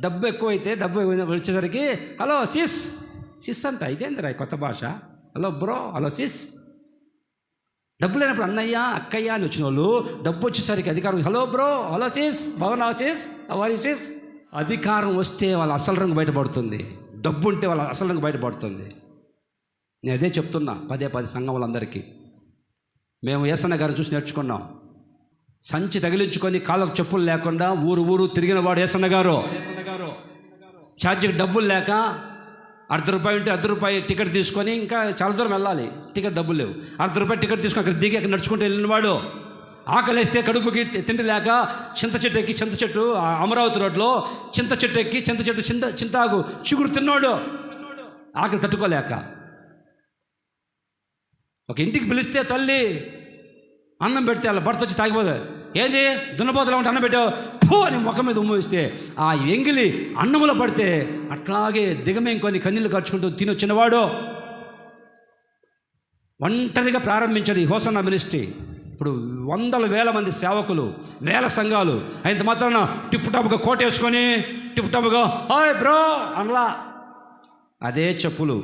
డబ్బు ఎక్కువైతే, డబ్బు వచ్చేసరికి హలో సిస్ అంట. ఇదేందిరా కొత్త భాష? Hello bro, hello sis. డబ్బు లేనప్పుడు అన్నయ్య, అక్కయ్య అని వచ్చిన వాళ్ళు, డబ్బు వచ్చేసరికి అధికారం, హలో బ్రో, హలో సిస్, బాగున్నా సిస్, అవరి సిస్. అధికారం వస్తే వాళ్ళ అసలు రంగు బయటపడుతుంది, డబ్బు ఉంటే వాళ్ళ అసలు రంగు బయటపడుతుంది. నేను అదే చెప్తున్నా పదే సంఘం వాళ్ళందరికీ. మేము యేసన్న గారిని చూసి నేర్చుకున్నాం. సంచి తగిలించుకొని కాళ్ళకు చెప్పులు లేకుండా ఊరు తిరిగిన వాడు యేసన్న గారు. ఛార్జీకి డబ్బులు లేక ₹1 ఉంటే ₹1 టికెట్ తీసుకొని ఇంకా చాలా దూరం వెళ్ళాలి, టికెట్ డబ్బులు లేవు. ₹1 టికెట్ తీసుకొని అక్కడ దిగి అక్కడ నడుచుకుంటూ వెళ్ళినవాడు. ఆకలేస్తే కడుపుకి తిండి లేక చింత చెట్టు అమరావతి రోడ్లో చింత చెట్టు చింతాకు చిగురు తిన్నాడు, ఆకలి తట్టుకోలేక. ఒక ఇంటికి పిలిస్తే తల్లి అన్నం పెడితే అలా భర్త వచ్చి తాగిపోదు. ఏంది దున్నపోతలో ఉంటే అన్నం పెట్టావు పో అని ముఖం మీద ఉమ్మిస్తే ఆ ఎంగిలి అన్నములో పడితే అట్లాగే దిగమేంకొని కన్నీళ్ళు ఖర్చుకుంటూ తినొచ్చినవాడు. ఒంటరిగా ప్రారంభించాడు ఈ హోసన్నా మినిస్ట్రీ. ఇప్పుడు 100,000 మంది సేవకులు, 1000 సంఘాలు. అయినంత మాత్రాన టిప్పుటాపుగా కోట వేసుకొని టిప్పుటాపుగా హాయ్ బ్రో అనలా. అదే చెప్పులు,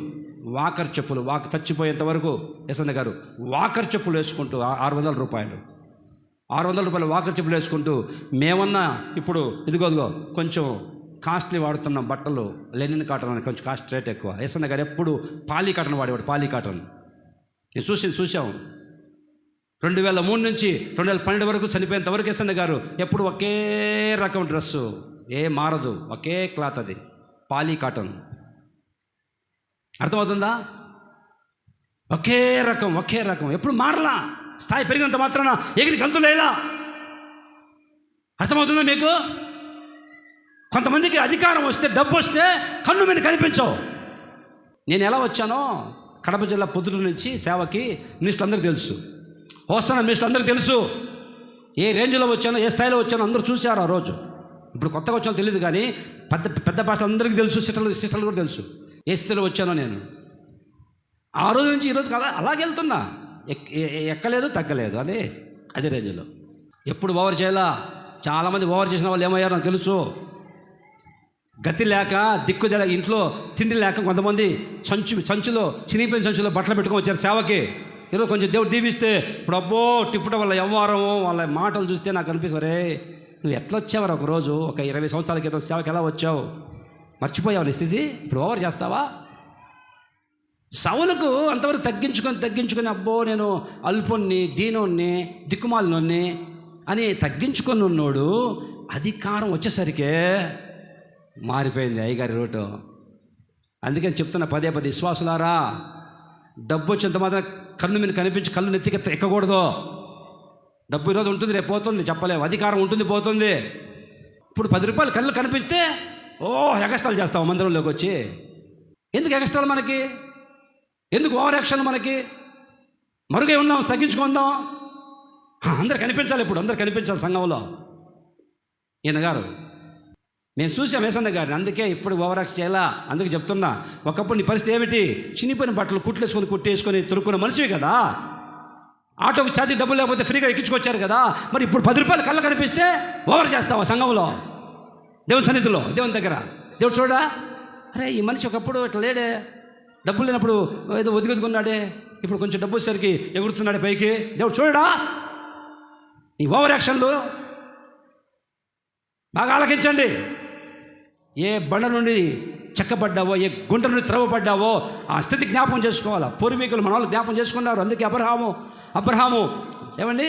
వాకర్ చెప్పులు, చచ్చిపోయేంత వరకు యేసన్న గారు వాకర్ చెప్పులు వేసుకుంటూ $600 వాకర్ చెప్పులు వేసుకుంటూ, మేమన్నా ఇప్పుడు ఇదిగోదిగో కొంచెం కాస్ట్లీ వాడుతున్నాం బట్టలు, లెనిన్ కాటన్ అని కొంచెం కాస్ట్ రేట్ ఎక్కువ. యేసన్న గారు ఎప్పుడు పాలీ కాటన్ వాడేవాడు. పాలీ కాటన్ నేను చూసాం. 2003 నుంచి 2012 వరకు చనిపోయేంత వరకు యేసన్న గారు ఎప్పుడు ఒకే రకం డ్రెస్సు, మారదు, ఒకే క్లాత్, అది పాలీ కాటన్. అర్థమవుతుందా? ఒకే రకం ఎప్పుడు మారలా. స్థాయి పెరిగినంత మాత్రాన ఎగిరి గంతులేలా. అర్థమవుతుందా మీకు? కొంతమందికి అధికారం వస్తే, డబ్బు వస్తే కన్ను మీద కనిపించవు. నేను ఎలా వచ్చానో కడప జిల్లా పొద్దుటూరు నుంచి సేవకి మినిస్టర్ అందరికీ తెలుసు, హోసన్నా మినిస్టర్ అందరికీ తెలుసు. ఏ రేంజ్లో వచ్చానో, ఏ స్థాయిలో వచ్చానో అందరూ చూశారు ఆ రోజు. ఇప్పుడు కొత్తగా వచ్చానో తెలియదు కానీ పెద్ద భాష అందరికీ తెలుసు, సిస్టర్లు కూడా తెలుసు ఏ స్థితిలో వచ్చానో నేను. ఆ రోజు నుంచి ఈరోజు కదా అలాగే వెళ్తున్నా. ఎక్కలేదు తగ్గలేదు అదే రేంజ్లో. ఎప్పుడు ఓవర్ చేయాలా? చాలామంది ఓవర్ చేసిన వాళ్ళు ఏమయ్యారో నాకు తెలుసు. గతి లేక దిక్కుదల, ఇంట్లో తిండి లేక కొంతమంది సంచులో చినిగిపోయిన సంచులో బట్టలు పెట్టుకొని వచ్చారు సేవకి. ఏదో కొంచెం దేవుడు దీవిస్తే ఇప్పుడు అబ్బో టిప్పుట వాళ్ళ వ్యవహారము, వాళ్ళ మాటలు చూస్తే నాకు అనిపిస్తుంది, రే నువ్వు ఎట్లా వచ్చావు ఒకరోజు, ఒక 20 సంవత్సరాల క్రితం సేవకి ఎలా వచ్చావు? మర్చిపోయావు నీ స్థితి, ఇప్పుడు ఓవర్ చేస్తావా? సౌలుకు అంతవరకు తగ్గించుకొని అబ్బో నేను అల్పుణ్ణి, దీనోన్ని, దిక్కుమాలినోన్ని అని తగ్గించుకొని ఉన్నాడు. అధికారం వచ్చేసరికే మారిపోయింది అయ్యగారి రోటు. అందుకని చెప్తున్నా పదే విశ్వాసులారా, డబ్బు వచ్చేంత మాత్రం కన్ను మీద కనిపించి కళ్ళు నెత్తికి ఎక్కకూడదు. డబ్బు ఈరోజు ఉంటుంది, రేపు పోతుంది, చెప్పలేము. అధికారం ఉంటుంది, పోతుంది. ఇప్పుడు 10 రూపాయలు కళ్ళు కనిపిస్తే ఎగస్ట్రాలు చేస్తావు మందిరంలోకి వచ్చి. ఎందుకు ఎగస్ట్రాలు మనకి? ఎందుకు ఓవర్ యాక్షన్ మనకి? మరుగై ఉందాం, తగ్గించుకుందాం. అందరు కనిపించాలి, ఇప్పుడు అందరు కనిపించాలి సంఘంలో. ఈయన గారు నేను చూసాం వేసన్న గారిని, అందుకే ఇప్పుడు ఓవర్ యాక్షన్ చేయాలా. అందుకే చెప్తున్నా, ఒకప్పుడు నీ పరిస్థితి ఏమిటి? చినిపోయిన బట్టలు కుట్టేసుకొని తొడుక్కున్న మనిషివి కదా. ఆటోకి ఛార్జీ డబ్బులు లేకపోతే ఫ్రీగా ఎక్కించుకొచ్చారు కదా. మరి ఇప్పుడు 10 రూపాయలు కళ్ళ కనిపిస్తే ఓవర్ చేస్తావా సంఘంలో, దేవుని సన్నిధిలో, దేవుని దగ్గర? దేవుడు చూడా, అరే ఈ మనిషి ఒకప్పుడు ఇట్లా లేడే, డబ్బులు లేనప్పుడు ఏదో ఒదిగొదుకున్నాడే, ఇప్పుడు కొంచెం డబ్బు వచ్చేసరికి ఎగురుతున్నాడే పైకి. దేవుడు చూడడా ఈ ఓవర్ యాక్షన్లు? బాగా ఆలకించండి. ఏ బండ నుండి చెక్కబడ్డావో, ఏ గుంట నుండి త్రవ్వబడ్డావో ఆ స్థితి జ్ఞాపకం చేసుకోవాలా. పూర్వీకులు మన వాళ్ళు జ్ఞాపకం చేసుకున్నారు. అందుకే అబ్రహాము ఏమండి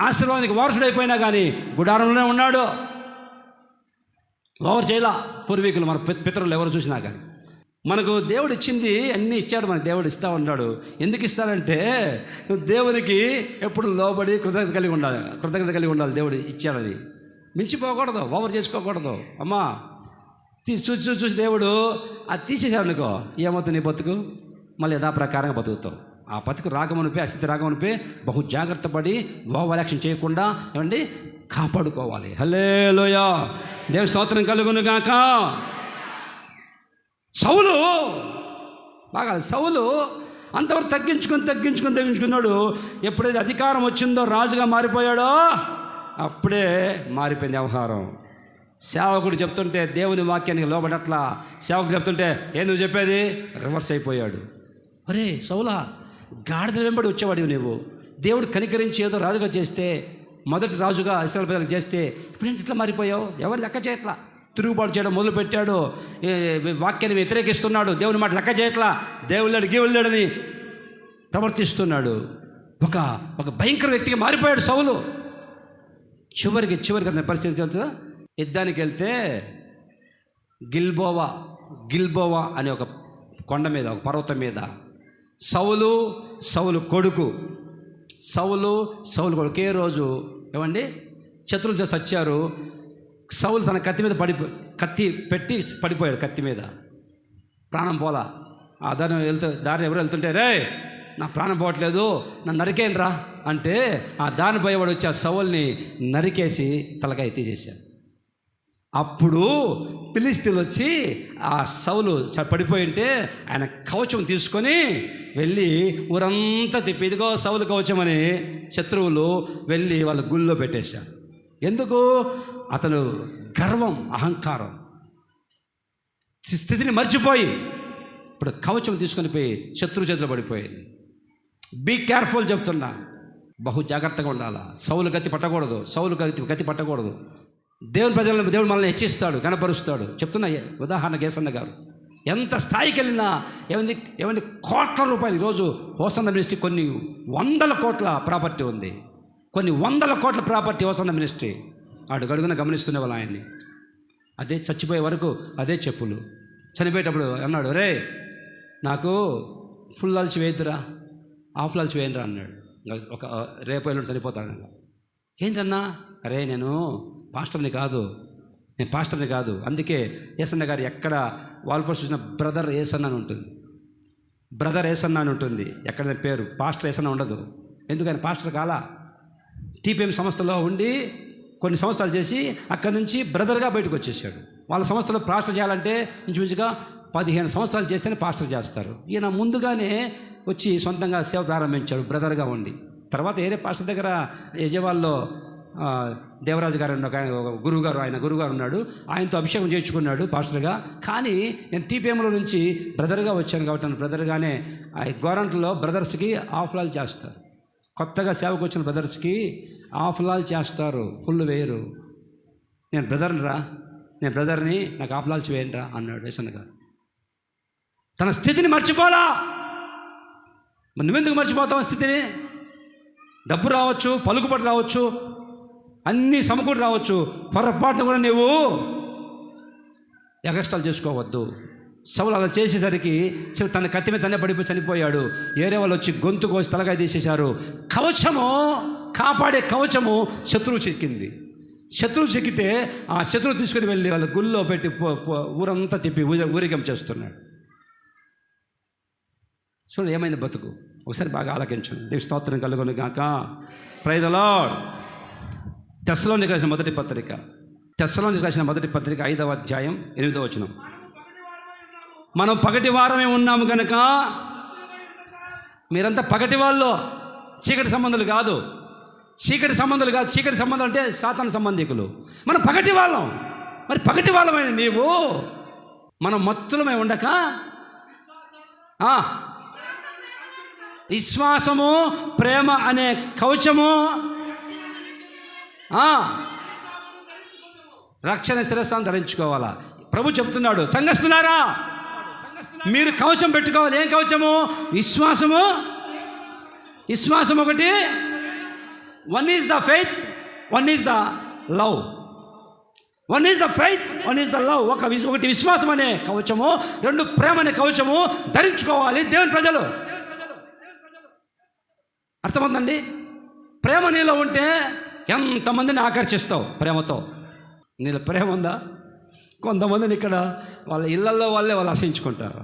ఆశీర్వాదానికి వారసుడు అయిపోయినా కానీ గుడారంలోనే ఉన్నాడు. ఓవర్ చేయలా పూర్వీకులు, మన పితరులు ఎవరు చూసినా కానీ. మనకు దేవుడు ఇచ్చింది అన్నీ ఇచ్చాడు. మనకు దేవుడు ఇస్తూ ఉన్నాడు. ఎందుకు ఇస్తాడంటే దేవునికి ఎప్పుడు లోబడి కృతజ్ఞత కలిగి ఉండాలి. దేవుడు ఇచ్చాడు, అది మించిపోకూడదు, ఓవర్ చేసుకోకూడదు. అమ్మా చూసి దేవుడు అది తీసేసాడు అనుకో, ఏమవుతుంది నీ బతుకు? మళ్ళీ యథాప్రకారంగా బతుకుతావు. ఆ బతుకు రాకమునిపే, ఆ స్థితి రాకమునిపే బహు జాగ్రత్త పడి ఓవర్ యాక్షన్ చేయకుండా ఏమండి కాపాడుకోవాలి. హల్లెలూయా, దేవుని స్తోత్రం కలుగును గాక. సౌలు అంతవరకు తగ్గించుకున్నాడు. ఎప్పుడైతే అధికారం వచ్చిందో, రాజుగా మారిపోయాడో, అప్పుడే మారిపోయింది వ్యవహారం. సేవకుడు చెప్తుంటే దేవుని వాక్యానికి లోబడట్లా. సేవకుడు చెప్తుంటే నువ్వు చెప్పేది రివర్స్ అయిపోయాడు. అరే సౌలా, గాడిద వెంబడి వచ్చేవాడివి నువ్వు. దేవుడు కనికరించి ఏదో రాజుగా చేస్తే, మొదటి రాజుగా ఇశ్రాయేలు ప్రజలకు చేస్తే, ఇప్పుడు ఏంటి ఇట్లా మారిపోయావు? ఎవరు లెక్క చేయట్లా. తిరుగుబాటు చేయడం మొదలుపెట్టాడు. వాక్యాన్ని వ్యతిరేకిస్తున్నాడు. దేవుని మాట లెక్క చేయట్లా. దేవుళ్ళాడు గీవుళ్ళాడని ప్రవర్తిస్తున్నాడు. ఒక భయంకర వ్యక్తిగా మారిపోయాడు సౌలు. చివరికి అతని పరిస్థితి తెలుసా? యుద్ధానికి వెళ్తే గిల్బోవా అనే ఒక కొండ మీద, ఒక పర్వతం మీద సౌలు కొడుకు ఒకే రోజు ఏమండి శత్రువులు చేసి వచ్చారు. సౌలు తన కత్తి పెట్టి పడిపోయాడు. కత్తి మీద ప్రాణం పోలా. ఆ దారిని ఎవరు వెళ్తుంటే, రే నా ప్రాణం పోవట్లేదు, నన్ను నరికేను రా అంటే, ఆ దాని పోయేవాడు వచ్చి ఆ సౌల్ని నరికేసి తలకాయ తీసేశాడు. అప్పుడు ఫిలిష్తీయులు వచ్చి ఆ సౌలు పడిపోయి ఉంటే ఆయన కవచం తీసుకొని వెళ్ళి ఊరంతా తిప్పి, ఇదిగో సౌలు కవచం అని శత్రువులు వెళ్ళి వాళ్ళ గుళ్ళో పెట్టేశారు. ఎందుకు? అతను గర్వం, అహంకారం, స్థితిని మర్చిపోయి ఇప్పుడు కవచం తీసుకొని పోయి శత్రు చేతిలో పడిపోయింది. బీ కేర్ఫుల్ చెప్తున్నా, బహు జాగ్రత్తగా ఉండాలా. సౌలు గతి పట్టకూడదు. దేవుని ప్రజలను దేవుడు మనల్ని హెచ్చిస్తాడు, కనపరుస్తాడు. చెప్తున్నా ఉదాహరణ కేసన్న గారు ఎంత స్థాయికి వెళ్ళినా ఏమండి కోట్ల రూపాయలు. ఈరోజు హోసన్న మినిస్ట్రీ కొన్ని 100 కోట్ల ప్రాపర్టీ ఉంది. కొన్ని 100 కోట్ల ప్రాపర్టీ హోసన్న మినిస్ట్రీ. అడుగడుగున గమనిస్తున్న వాళ్ళు ఆయన్ని. అదే చచ్చిపోయే వరకు అదే చెప్పులు. చనిపోయేటప్పుడు అన్నాడు, రే నాకు ఫుల్ లాల్చి వేయద్దురా, హాఫ్ లాల్చి వేయనురా అన్నాడు. ఒక రేపు ఎల్లుండి చనిపోతాడు. ఏంటన్నా? అరే నేను పాస్టర్ని కాదు. అందుకే ఏసన్న గారు ఎక్కడ వాల్పోస్ట్ చూసిన బ్రదర్ ఏసన్న అని ఉంటుంది. ఎక్కడ పేరు పాస్టర్ ఏసన్న ఉండదు. ఎందుకని పాస్టర్ కాలా. టీపీఎం సంస్థలో ఉండి కొన్ని సంవత్సరాలు చేసి అక్కడి నుంచి బ్రదర్గా బయటకు వచ్చేసాడు. వాళ్ళ సంస్థలో పాస్టర్ చేయాలంటే ఇంచుమించుగా 15 సంవత్సరాలు చేస్తేనే పాస్టర్ చేస్తారు. ఈయన ముందుగానే వచ్చి సొంతంగా సేవ ప్రారంభించాడు బ్రదర్గా ఉండి. తర్వాత వేరే పాస్టర్ దగ్గర విజయవాడలో దేవరాజు గారు ఆయన గురువుగారు ఉన్నాడు, ఆయనతో అభిషేకం చేయించుకున్నాడు పాస్టర్గా. కానీ నేను టీపీఎంలో నుంచి బ్రదర్గా వచ్చాను కాబట్టి బ్రదర్గానే గోరంట్లో బ్రదర్స్కి ఆఫ్లాలు చేస్తారు. కొత్తగా సేవకు వచ్చిన బ్రదర్స్కి ఆఫ్లాలు చేస్తారు, ఫుల్ వేయరు. నేను బ్రదర్ని నాకు ఆఫ్లాల్స్ వేయండి రా అన్నాడు యేసన్న గారు. తన స్థితిని మర్చిపోలా. మరి నువ్వెందుకు మర్చిపోతావు స్థితిని? డబ్బు రావచ్చు, పలుకుబడి రావచ్చు, అన్నీ సమకూడి రావచ్చు, పొరపాటున కూడా నువ్వు ఎగస్టాలు చేసుకోవద్దు. సౌలు అలా చేసేసరికి తన కత్తి మీద తనే పడిపోయి చనిపోయాడు. ఏరే వాళ్ళు వచ్చి గొంతు కోసి తలకాయ తీసేశారు. కవచము, కాపాడే కవచము శత్రువు చెక్కింది. శత్రువు చెక్కితే ఆ శత్రువు తీసుకుని వెళ్ళి వాళ్ళ గుళ్ళో పెట్టి ఊరంతా తిప్పి ఊరికం చేస్తున్నాడు. చూడండి ఏమైంది బతుకు. ఒకసారి బాగా ఆలకించండి. దేవుని స్తోత్రం కలుగును గాక. Praise the lord. తెస్సలోనికీయులకు రాసిన మొదటి పత్రిక 5వ అధ్యాయం 8వ వచనం. మనం పగటి వారమే ఉన్నాము కనుక, మీరంతా పగటి వాళ్ళు, చీకటి సంబంధాలు కాదు. చీకటి సంబంధాలు అంటే సాతాను సంబంధికులు. మనం పగటి వాళ్ళం. మరి పగటి వాళ్ళమైన నీవు మనం మత్తులమై ఉండక విశ్వాసము, ప్రేమ అనే కవచము, రక్షణ శిరస్సాన్ని ధరించుకోవాలా. ప్రభు చెప్తున్నాడు, సంఘస్థులారా మీరు కవచం పెట్టుకోవాలి. ఏం కవచము? విశ్వాసము ఒకటి. One is the faith, one is the love. One is the faith, one is the love. ఒకటి విశ్వాసం అనే కవచము, 2 ప్రేమ అనే కవచము ధరించుకోవాలి దేవుని ప్రజలు. అర్థమవుతుందండి? ప్రేమ నీలో ఉంటే ఎంతమందిని ఆకర్షిస్తావు ప్రేమతో. నీలో ప్రేమ ఉందా? కొంతమందిని ఇక్కడ వాళ్ళ ఇళ్లలో వాళ్ళు అసహించుకుంటారు.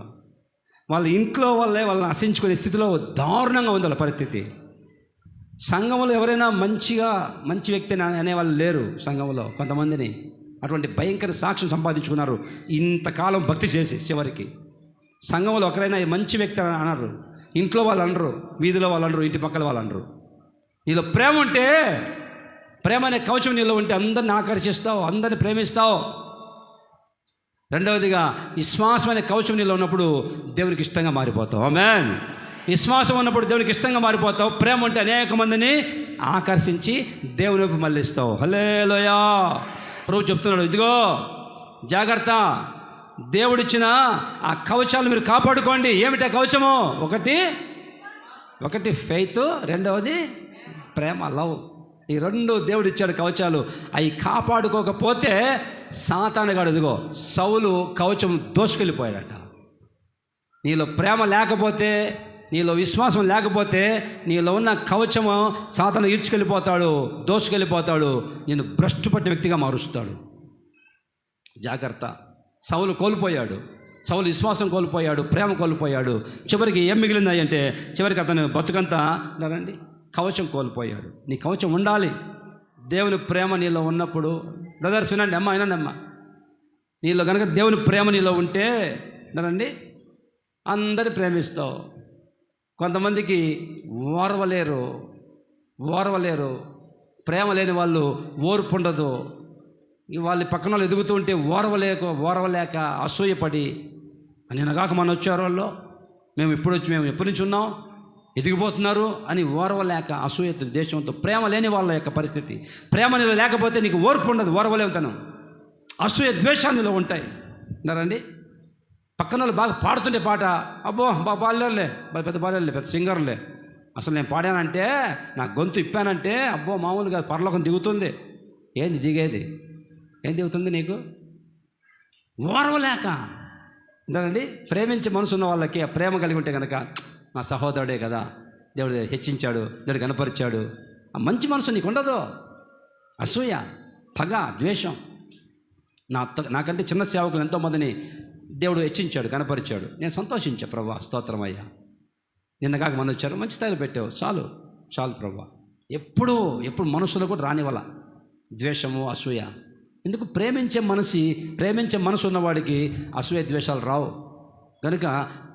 వాళ్ళ ఇంట్లో వాళ్ళని అసహించుకునే స్థితిలో దారుణంగా ఉంది వాళ్ళ పరిస్థితి. సంఘంలో ఎవరైనా మంచి వ్యక్తి అనేవాళ్ళు లేరు. సంఘంలో కొంతమందిని అటువంటి భయంకర సాక్ష్యం సంపాదించుకున్నారు ఇంతకాలం భక్తి చేసి. చివరికి సంఘంలో ఒకరైనా మంచి వ్యక్తి అన్నారు, ఇంట్లో వాళ్ళు అనరు, వీధిలో వాళ్ళు అనరు, ఇంటి పక్కల వాళ్ళు అనరు. నీలో ప్రేమ ఉంటే, ప్రేమ అనే కవచం నీలో ఉంటే అందరిని ఆకర్షిస్తావు, అందరిని ప్రేమిస్తావు. రెండవదిగా విశ్వాసం అనే కవచం నీలో ఉన్నప్పుడు దేవునికి ఇష్టంగా మారిపోతావు. ఆమేన్. విశ్వాసం ఉన్నప్పుడు దేవునికి ఇష్టంగా మారిపోతావు. ప్రేమ ఉంటే అనేక మందిని ఆకర్షించి దేవుని వైపు మళ్ళిస్తావు. హల్లెలూయా. ప్రభు చెప్తున్నాడు, ఇదిగో జాగ్రత్త, దేవుడిచ్చిన ఆ కవచాలు మీరు కాపాడుకోండి. ఏమిటి ఆ కవచము? ఒకటి ఫెయిత్, రెండవది ప్రేమ, లవ్. ఈ 2 దేవుడిచ్చాడు కవచాలు. అవి కాపాడుకోకపోతే సాతానుగాడు, ఇదిగో సౌలు కవచం దోసుకెళ్ళిపోయాడట. నీలో ప్రేమ లేకపోతే, నీలో విశ్వాసం లేకపోతే, నీలో ఉన్న కవచము సాతాను ఈడ్చుకెళ్ళిపోతాడు, దోసుకెళ్ళిపోతాడు, నేను భ్రష్టు పట్టిన వ్యక్తిగా మారుస్తాడు. జాగ్రత్త. సౌలు కోల్పోయాడు. సౌలు విశ్వాసం కోల్పోయాడు, ప్రేమ కోల్పోయాడు. చివరికి ఏం మిగిలింది అంటే, చివరికి అతను బతుకంతా రండి కవచం కోల్పోయాడు. నీ కవచం ఉండాలి. దేవుని ప్రేమ నీలో ఉన్నప్పుడు, బ్రదర్స్ వినండి, వినండి అమ్మ, నీలో కనుక దేవుని ప్రేమ నీలో ఉంటే రండి అందరి ప్రేమిస్తావు. కొంతమందికి ఓర్వలేరు. ప్రేమ లేని వాళ్ళు ఓర్పు ఉండదు. వాళ్ళ పక్కన వాళ్ళు ఎదుగుతూ ఉంటే ఓర్వలేక అసూయపడి, నిన్నగాక మనం వచ్చారు వాళ్ళు, మేము ఎప్పటి నుంచి ఉన్నాం, ఎదిగిపోతున్నారు అని ఓర్వలేక అసూయతో, దేశంతో, ప్రేమ లేని వాళ్ళ యొక్క పరిస్థితి. ప్రేమ నీలో లేకపోతే నీకు ఓర్పు ఉండదు, ఓర్వలేవుతనం, అసూయ, ద్వేషాలు ఉంటాయి. ఉన్నారండి? పక్కన వాళ్ళు బాగా పాడుతుంటే పాట, అబ్బో బాగా పాడలేరులే, పెద్ద పాడలేరులే, పెద్ద సింగర్లే, అసలు నేను పాడానంటే, నా గొంతు ఇప్పానంటే అబ్బో మామూలుగా పరలోకం దిగుతుంది. ఏంది దిగేది? ఏం దిగుతుంది నీకు? ఓర్వలేక. ఏంటండి? ప్రేమించే మనసు ఉన్న వాళ్ళకి ఆ ప్రేమ కలిగి ఉంటే కనుక, నా సహోదరుడే కదా, దేవుడు హెచ్చించాడు, దేవుడు కనపరిచాడు, ఆ మంచి మనసు నీకు ఉండదు. అసూయ, పగ, ద్వేషం. నాకంటే చిన్న సేవకులు ఎంతోమందిని దేవుడు హెచ్చించాడు, కనపరిచాడు. నేను సంతోషించా, ప్రభా స్తోత్రమయ్యా, నిన్న కాక మనం వచ్చారు, మంచి స్థాయిలో పెట్టావు, చాలు ప్రభా. ఎప్పుడు మనసులో కూడా రానివ్వాల ద్వేషము, అసూయ. ఎందుకు? ప్రేమించే మనసు ఉన్నవాడికి అసూయ, ద్వేషాలు రావు. కనుక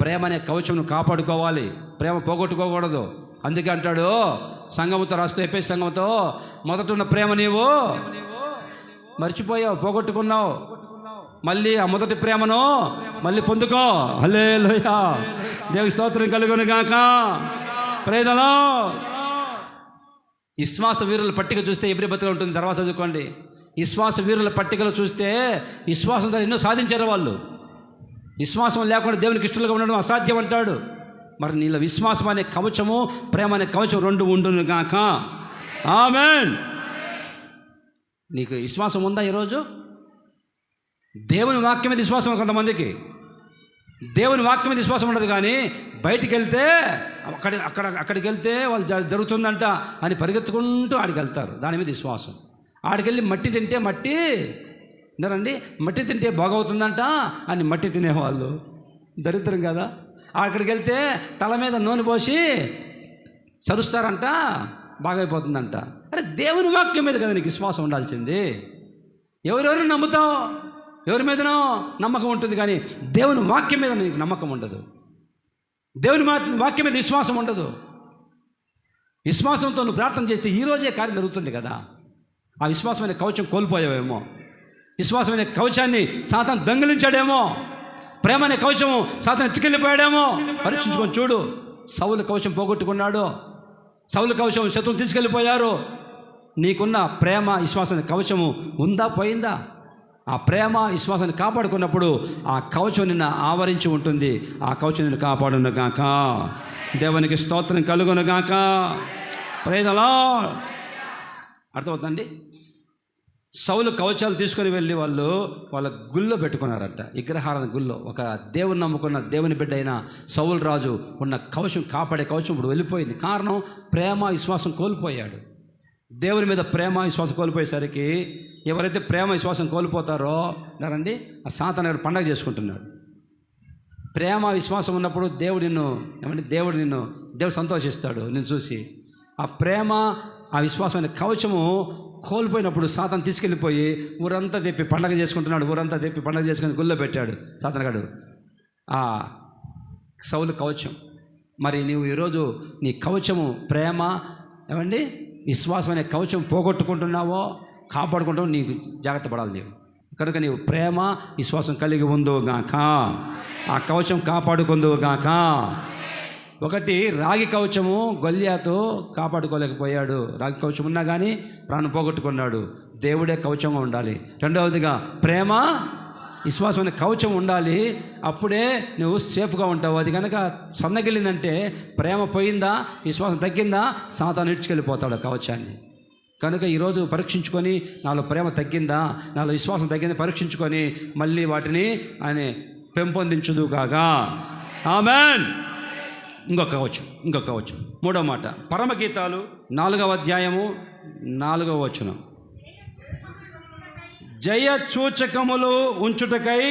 ప్రేమ అనే కవచం కాపాడుకోవాలి, ప్రేమ పోగొట్టుకోకూడదు. అందుకే అంటాడు సంఘముతో రాస్తూ, ఎఫెసీ సంఘముతో, మొదట ఉన్న ప్రేమ నీవు మర్చిపోయావు, పోగొట్టుకున్నావు. మళ్ళీ ఆ మొదటి ప్రేమను మళ్ళీ పొందుకో. హల్లెలూయా, దేవుని స్తోత్రం కలుగును గాక. Praise the Lord. విశ్వాస వీరుల పట్టిక చూస్తే ఎబ్రీ పత్రిక ఉంటుంది, తర్వాత చదువుకోండి. విశ్వాస వీరుల పట్టికలో చూస్తే విశ్వాసంతో ఎన్నో సాధించారు వాళ్ళు. విశ్వాసం లేకుండా దేవునికి ఇష్టలుగా ఉండడం అసాధ్యం అంటాడు. మరి నీళ్ళ విశ్వాసం అనే కవచము, ప్రేమ అనే కవచం రెండు ఉండును గాక. ఆమేన్. నీకు విశ్వాసం ఉందా ఈరోజు? దేవుని వాక్యం మీద విశ్వాసం కొంతమందికి, దేవుని వాక్యం మీద విశ్వాసం ఉండదు. కానీ బయటికి వెళ్తే అక్కడికి వెళ్తే వాళ్ళు జరుగుతుందంట అని పరిగెత్తుకుంటూ ఆడికి వెళ్తారు, దాని మీద విశ్వాసం. ఆడికెళ్ళి మట్టి తింటే విన్నారండి, మట్టి తింటే బాగవుతుందంట అని మట్టి తినేవాళ్ళు దరిద్రం కదా. అక్కడికి వెళ్తే తల మీద నూనె పోసి చరుస్తారంట, బాగైపోతుందంట. అరే దేవుని వాక్యం మీద కదా నీకు విశ్వాసం ఉండాల్సింది. ఎవరెవరు నమ్ముతావు, ఎవరి మీదనో నమ్మకం ఉంటుంది, కానీ దేవుని వాక్యం మీద నీకు నమ్మకం ఉండదు. దేవుని వాక్యం మీద విశ్వాసం ఉండదు. విశ్వాసంతో నువ్వు ప్రార్థన చేస్తే ఈరోజే కార్యం జరుగుతుంది కదా. ఆ విశ్వాసమైన కవచం కోల్పోయావేమో, విశ్వాసమైన కవచాన్ని సాతాను దొంగిలించాడేమో, ప్రేమ అనే కవచము సాతాను ఎత్తుకెళ్ళిపోయాడేమో. పరీక్షించుకొని చూడు. సౌలు కవచం పోగొట్టుకున్నాడు, సౌలు కవచం శత్రువులు తీసుకెళ్ళిపోయారు. నీకున్న ప్రేమ విశ్వాసమైన కవచము ఉందా, పోయిందా? ఆ ప్రేమ విశ్వాసాన్ని కాపాడుకున్నప్పుడు ఆ కవచం నిన్ను ఆవరించి ఉంటుంది. ఆ కవచం నిన్ను కాపాడును గాక. దేవునికి స్తోత్రం కలుగును గాక. Praise the Lord. అర్థమవుతుందండి? సౌలు కవచాలు తీసుకొని వెళ్ళి వాళ్ళ గుళ్ళో పెట్టుకున్నారట, విగ్రహారాధన గుళ్ళో. ఒక దేవుని నమ్ముకున్న దేవుని బిడ్డ అయిన సౌలు రాజు ఉన్న కవచం, కాపాడే కవచం ఇప్పుడు వెళ్ళిపోయింది. కారణం ప్రేమ విశ్వాసం కోల్పోయాడు. దేవుని మీద ప్రేమ విశ్వాసం కోల్పోయేసరికి ఎవరైతే ప్రేమ విశ్వాసం కోల్పోతారో రండి, ఆ సాతాను పండగ చేసుకుంటున్నాడు. ప్రేమ విశ్వాసం ఉన్నప్పుడు దేవుడు సంతోషిస్తాడు నిన్ను చూసి. ఆ ప్రేమ ఆ విశ్వాసమైన కవచము కోల్పోయినప్పుడు సాతాను తీసుకెళ్ళిపోయి ఊరంతా తెప్పి పండగ చేసుకుంటున్నాడు. ఊరంతా తెప్పి పండగ చేసుకుని గుళ్ళో పెట్టాడు సాతానుగాడు ఆ సౌలు కవచం. మరి నీవు ఈరోజు నీ కవచము ప్రేమ విశ్వాసం అనే కవచం పోగొట్టుకుంటున్నావో, కాపాడుకుంటావో, నీకు జాగ్రత్త పడాలి నీవు. కనుక నీవు ప్రేమ విశ్వాసం కలిగి ఉందో గాక, ఆ కవచం కాపాడుకుందో గాక. ఒకటి రాగి కవచము గొల్యాతు కాపాడుకోలేకపోయాడు. రాగి కవచం ఉన్నా కానీ ప్రాణం పోగొట్టుకున్నాడు. దేవుడే కవచంగా ఉండాలి. రెండవదిగా ప్రేమ విశ్వాసమైన కవచం ఉండాలి. అప్పుడే నువ్వు సేఫ్గా ఉంటావు. అది కనుక సన్నగిలిందంటే ప్రేమ పోయిందా, విశ్వాసం తగ్గిందా, సాతాను ఇడ్చుకెళ్ళిపోతాడు కవచాన్ని. కనుక ఈరోజు పరీక్షించుకొని నాలో ప్రేమ తగ్గిందా, నాలో విశ్వాసం తగ్గిందా పరీక్షించుకొని మళ్ళీ వాటిని ఆయన పెంపొందించుదు కాగా. ఆమేన్. ఇంకొక కవచం మూడో మాట, పరమగీతాలు 4వ అధ్యాయము 4వ వచనం. జయ సూచకములు ఉంచుటకై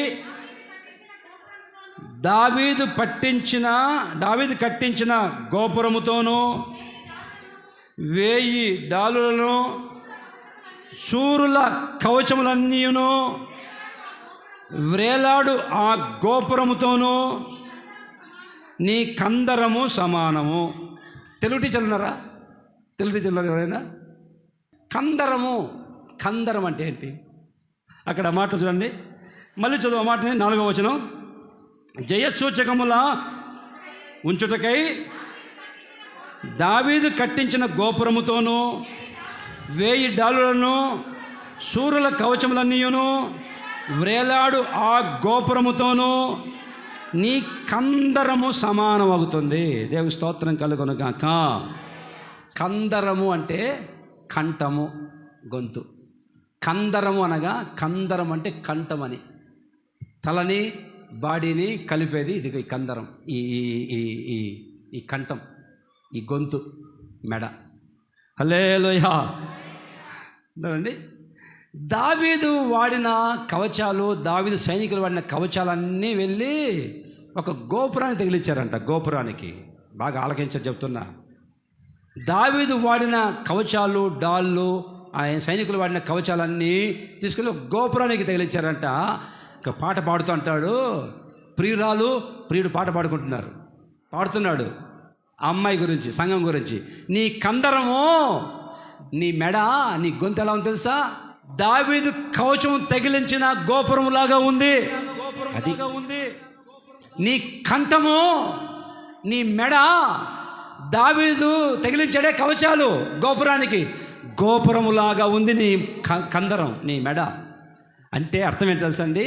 దావీదు కట్టించిన గోపురముతోనూ 1000 డాలులను శూరుల కవచములన్నీయును వ్రేలాడు ఆ గోపురముతోనూ నీ కందరము సమానము. తెలుగు టీచర్లు ఉన్నారా? తెలుగు టీచర్లు ఎవరైనా? కందరం అంటే ఏంటి? అక్కడ మాట చూడండి, మళ్ళీ చదువు ఆ మాటని. 4వ వచనం. జయసూచకముల ఉంచుటకై దావీదు కట్టించిన గోపురముతోనూ 1000 డాలులను శూరుల కవచములన్నీయును వ్రేలాడు ఆ గోపురముతోనూ నీ కందరము సమానమవుతుంది. దేవుని స్తోత్రం కలుగును గాక. కందరము అంటే కంఠము, గొంతు. కందరము అనగా, కందరం అంటే కంఠమని, తలని బాడీని కలిపేది ఇది. ఈ కందరం, ఈ కంఠం, ఈ గొంతు, మెడ. హల్లెలూయా. అండి, దావీదు వాడిన కవచాలు, దావీదు సైనికులు వాడిన కవచాలన్నీ వెళ్ళి ఒక గోపురానికి తగిలిచ్చారంట. గోపురానికి బాగా ఆలకించారు చెప్తున్నా. దావీదు వాడిన కవచాలు, డాళ్ళు, ఆయన సైనికులు వాడిన కవచాలన్నీ తీసుకెళ్ళి గోపురానికి తగిలించారంట. ఒక పాట పాడుతూ అంటాడు, ప్రియురాలు ప్రియుడు పాట పాడుతున్నాడు ఆ అమ్మాయి గురించి, సంఘం గురించి. నీ కందరము, నీ మెడ, నీ గొంతు ఎలా ఉంది తెలుసా? దావీదు కవచం తగిలించిన గోపురములాగా ఉంది. అది నీ కంఠము, నీ మెడ దావీదు తగిలించాడే కవచాలు గోపురానికి, గోపురములాగా ఉంది నీ కందరం, నీ మెడ. అంటే అర్థం ఏంటి తెలుసా అండి?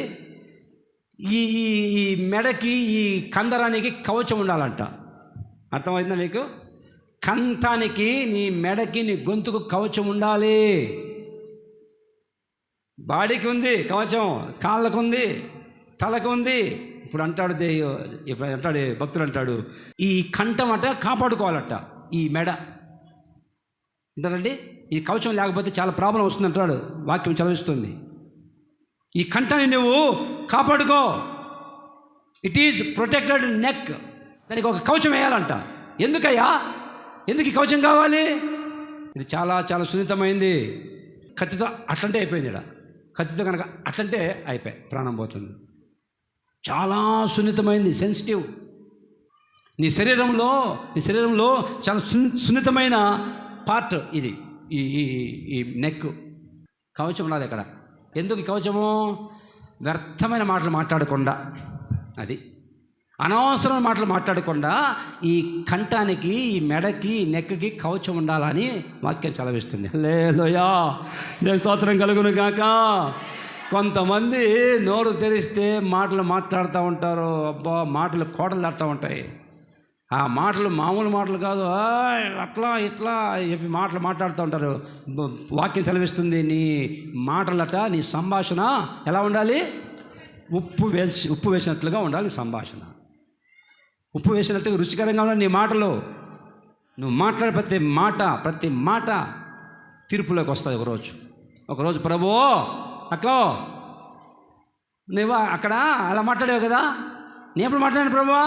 ఈ మెడకి, ఈ కందరానికి కవచం ఉండాలంట. అర్థమైందా మీకు? కంఠానికి, నీ మెడకి, నీ గొంతుకు కవచం ఉండాలి. బాడీకి ఉంది కవచం, కాళ్ళకు ఉంది, తలకు ఉంది. ఇప్పుడు అంటాడు భక్తుడు అంటాడు, ఈ కంఠం అట కాపాడుకోవాలట, ఈ మెడ అంటారండి. ఈ కవచం లేకపోతే చాలా ప్రాబ్లం వస్తుంది అంటాడు, వాక్యం చదివిస్తుంది. ఈ కంఠాన్ని నువ్వు కాపాడుకో. It is protected neck. దానికి ఒక కవచం వేయాలంట. ఎందుకయ్యా? ఎందుకు ఈ కవచం కావాలి? ఇది చాలా చాలా సున్నితమైంది. కత్తితో అట్లంటే అయిపోయింది. ఇక్కడ కత్తితో కనుక అట్లంటే అయిపోయి ప్రాణం పోతుంది. చాలా సున్నితమైంది, సెన్సిటివ్. నీ శరీరంలో చాలా సున్నితమైన పార్ట్ ఇది, ఈ నెక్. కవచం ఉండాలి ఇక్కడ. ఎందుకు కవచము? వ్యర్థమైన మాటలు మాట్లాడకుండా, అది అనవసరమైన మాటలు మాట్లాడకుండా ఈ కంఠానికి, ఈ మెడకి, నెక్కి కవచం ఉండాలని వాక్యం చదివిస్తుంది. హల్లెలూయా, దేవుని స్తోత్రం కలుగును గాక. కొంతమంది నోరు తెరిస్తే మాటలు మాట్లాడుతూ ఉంటారు. అబ్బా, మాటలు కోటలు దాడుతూ ఉంటాయి. ఆ మాటలు మామూలు మాటలు కాదు, అట్లా ఇట్లా చెప్పి మాటలు మాట్లాడుతూ ఉంటారు. వాక్యం చదివిస్తుంది, నీ మాటలట, నీ సంభాషణ ఎలా ఉండాలి? ఉప్పు వేసినట్లుగా ఉండాలి సంభాషణ. ఉప్పు వేసినట్టుగా రుచికరంగా ఉండాలి నీ మాటలు. నువ్వు మాట్లాడే ప్రతి మాట తీర్పులోకి వస్తుంది. ఒకరోజు ప్రభువో, అక్కో, నువ్వు అక్కడ అలా మాట్లాడావు కదా, నేను ఎప్పుడు మాట్లాడాను ప్రభువా?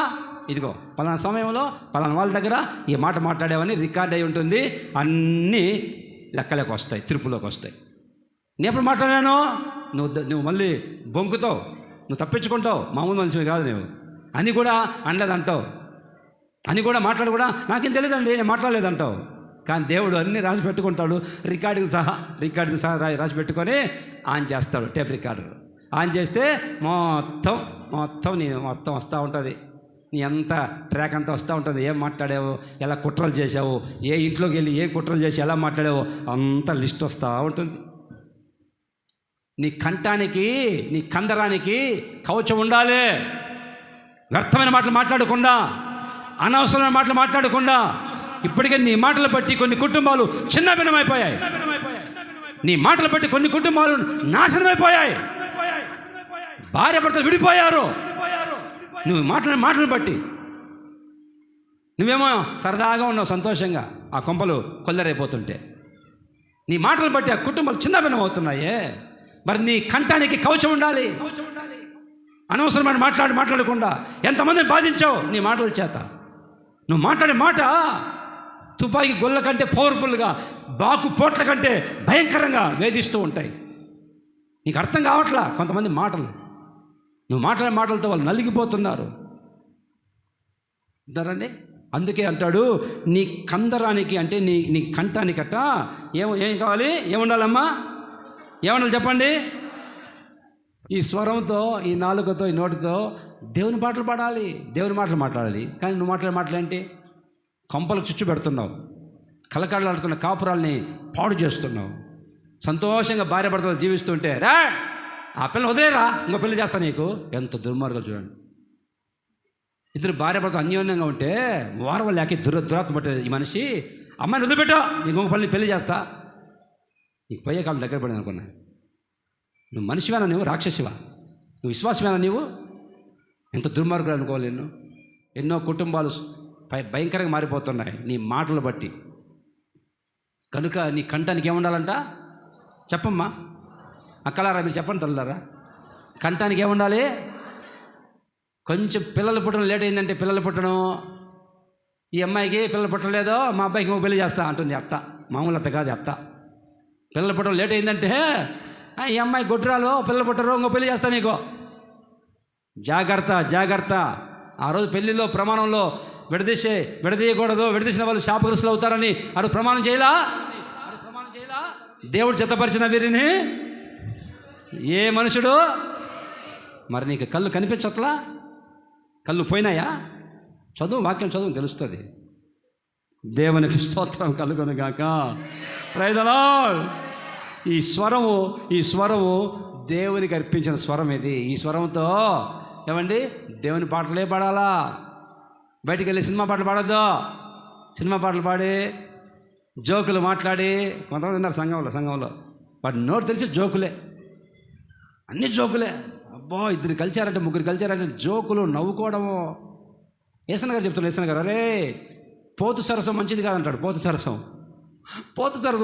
ఇదిగో పలానా సమయంలో పలానా వాళ్ళ దగ్గర ఈ మాట మాట్లాడావని రికార్డ్ అయి ఉంటుంది. అన్నీ లెక్కలోకి వస్తాయి, తీర్పులోకి వస్తాయి. నేను ఎప్పుడు మాట్లాడాను? నువ్వు మళ్ళీ బొంకుతావు, నువ్వు తప్పించుకుంటావు. మామూలు మనిషివి కాదు నువ్వు. అని కూడా అనలేదంటావు, అని కూడా మాట్లాడు కూడా నాకేం తెలియదండి, నేను మాట్లాడలేదంటావు. కానీ దేవుడు అన్నీ రాసి పెట్టుకుంటాడు, రికార్డుకి సహా రాసి పెట్టుకొని ఆన్ చేస్తాడు. టేప్ రికార్డర్ ఆన్ చేస్తే మొత్తం వస్తూ ఉంటుంది. నీ అంత ట్రాక్ అంతా వస్తూ ఉంటుంది. ఏం మాట్లాడావు, ఎలా కుట్రలు చేసావు, ఏ ఇంట్లోకి వెళ్ళి ఏ కుట్రలు చేసి ఎలా మాట్లాడావు, అంత లిస్ట్ వస్తూ ఉంటుంది. నీ కంఠానికి, నీ కందరానికి కవచం ఉండాలి. వ్యర్థమైన మాటలు మాట్లాడకుండా, అనవసరమైన మాటలు మాట్లాడకుండా. ఇప్పటికే నీ మాటలు బట్టి కొన్ని కుటుంబాలు చిన్నభిన్నమైపోయాయి. నీ మాటలు బట్టి కొన్ని కుటుంబాలు నాశనమైపోయాయి. భార్య భర్తలు విడిపోయారు. నువ్వు మాట్లాడే మాటలు బట్టి. నువ్వేమో సరదాగా ఉన్నావు, సంతోషంగా, ఆ కొంపలు కొల్లరైపోతుంటే. నీ మాటలు బట్టి ఆ కుటుంబాలు చిన్నభిన్నం అవుతున్నాయే. మరి నీ కంఠానికి కవచం ఉండాలి. అనవసరమైన మాట్లాడకుండా ఎంతమందిని బాధించావు నీ మాటల చేత. నువ్వు మాట్లాడే మాట తుపాకీ గొల్ల కంటే పవర్ఫుల్గా, బాకు పోట్ల కంటే భయంకరంగా వేధిస్తూ ఉంటాయి. నీకు అర్థం కావట్లా కొంతమంది మాటలు. నువ్వు మాట్లాడే మాటలతో వాళ్ళు నలిగిపోతున్నారు. అంటారండి. అందుకే అంటాడు, నీ కందరానికి అంటే నీ కంఠానికట ఏం కావాలి? ఏముండాలమ్మా? ఏమన్నా చెప్పండి. ఈ స్వరంతో, ఈ నాలుకతో, ఈ నోటితో దేవుని పాటలు పాడాలి, దేవుని మాటలు మాట్లాడాలి. కానీ నువ్వు మాట్లాడే మాటలు ఏంటి? కొంపలు చుచ్చు పెడుతున్నావు, కలకాడలాడుతున్న కాపురాల్ని పాడు చేస్తున్నావు. సంతోషంగా భార్య భర్తలు జీవిస్తుంటే, రా ఆ పిల్లని వదిలేరా, ఇంకో పెళ్లి చేస్తా నీకు. ఎంత దుర్మార్గాలు చూడండి. ఇద్దరు భార్య భర్త అన్యోన్యంగా ఉంటే వారం లేక దురాత్మ పట్టేది ఈ మనిషి. అమ్మాయిని వదిలిపెట్టా, నీకు ఇంకొక పెళ్లి చేస్తా. నీకు పోయే కాలం దగ్గర పడింది అనుకున్నా. నువ్వు మనిషివేనా? నువ్వు రాక్షసివా? నువ్వు విశ్వాసమేనా? నీవు ఎంత దుర్మార్గులు అనుకోవాలి. ఎన్నో కుటుంబాలు భయంకరంగా మారిపోతున్నాయి నీ మాటలు బట్టి. కనుక నీ కంఠానికి ఏముండాలంట? చెప్పమ్మా అక్కలారా, మీరు చెప్పండి తల్లారా. కంఠానికి ఏముండాలి? కొంచెం పిల్లలు పుట్టడం లేట్ అయిందంటే, పిల్లలు పుట్టడం, ఈ అమ్మాయికి పిల్లలు పుట్టలేదో మా అబ్బాయికి ఇంకో పెళ్లి చేస్తా అంటుంది అత్త. మామూలు అత్త కాదు, అత్త. పిల్లలు పుట్టడం లేట్ అయిందంటే, ఈ అమ్మాయి గొడ్రాలు, పిల్లలు పుట్టరు, ఇంకో పెళ్లి చేస్తా నీకో. జాగ్రత్త జాగ్రత్త. ఆ రోజు పెళ్లిలో ప్రమాణంలో విడదీయకూడదు, విడదీసిన వాళ్ళు శాపగ్రస్తులు అవుతారని అడు ప్రమాణం చేయలా. దేవుడు జతపరిచిన వీరిని ఏ మనుషుడు. మరి నీకు కళ్ళు కనిపించట్లా? కళ్ళు పోయినాయా? చదువు, వాక్యం చదువు, తెలుస్తుంది. దేవునికి స్తోత్రం కలుగును గాక. Praise the Lord. ఈ స్వరము దేవునికి అర్పించిన స్వరం ఇది. ఈ స్వరంతో ఏమండి దేవుని పాటలే పాడాలా. బయటికి వెళ్ళి సినిమా పాటలు పాడొద్దు. సినిమా పాటలు పాడి జోకులు మాట్లాడి కొంతమంది ఉన్నారు సంఘంలో వాటి నోటు తెలిసి జోకులే, అన్ని జోకులే. అబ్బా, ఇద్దరు కలిచారంటే, ముగ్గురు కలిచారంటే జోకులు, నవ్వుకోవడము. ఏసన్న గారు చెప్తున్నారు, ఏసన్న గారు, అరే పోతు సరసం మంచిది కాదంటాడు. పోతు సరసం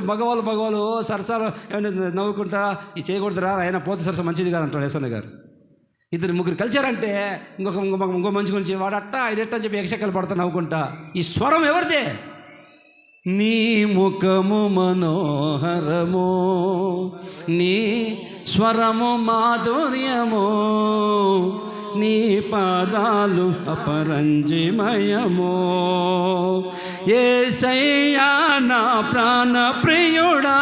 మగవాళ్ళు సరసాలు ఏమైనా నవ్వుకుంటా ఈ చేయకూడదురా ఆయన, పోతు సరసం మంచిది కాదంటాడు ఏసన్న గారు. ఇద్దరు ముగ్గురు కలిచారంటే ఇంకో మంచి గురించి వాడు అట్టా ఇదెట్టా అని చెప్పి యక్షకలు పడతా నవ్వుకుంటా. ఈ స్వరం ఎవరిదే? నీ ముఖము మనోహరము, నీ స్వరము మాధుర్యము, నీ పాదాలు అపరంజిమయము. యేసయ్యా నా ప్రాణ ప్రియుడా,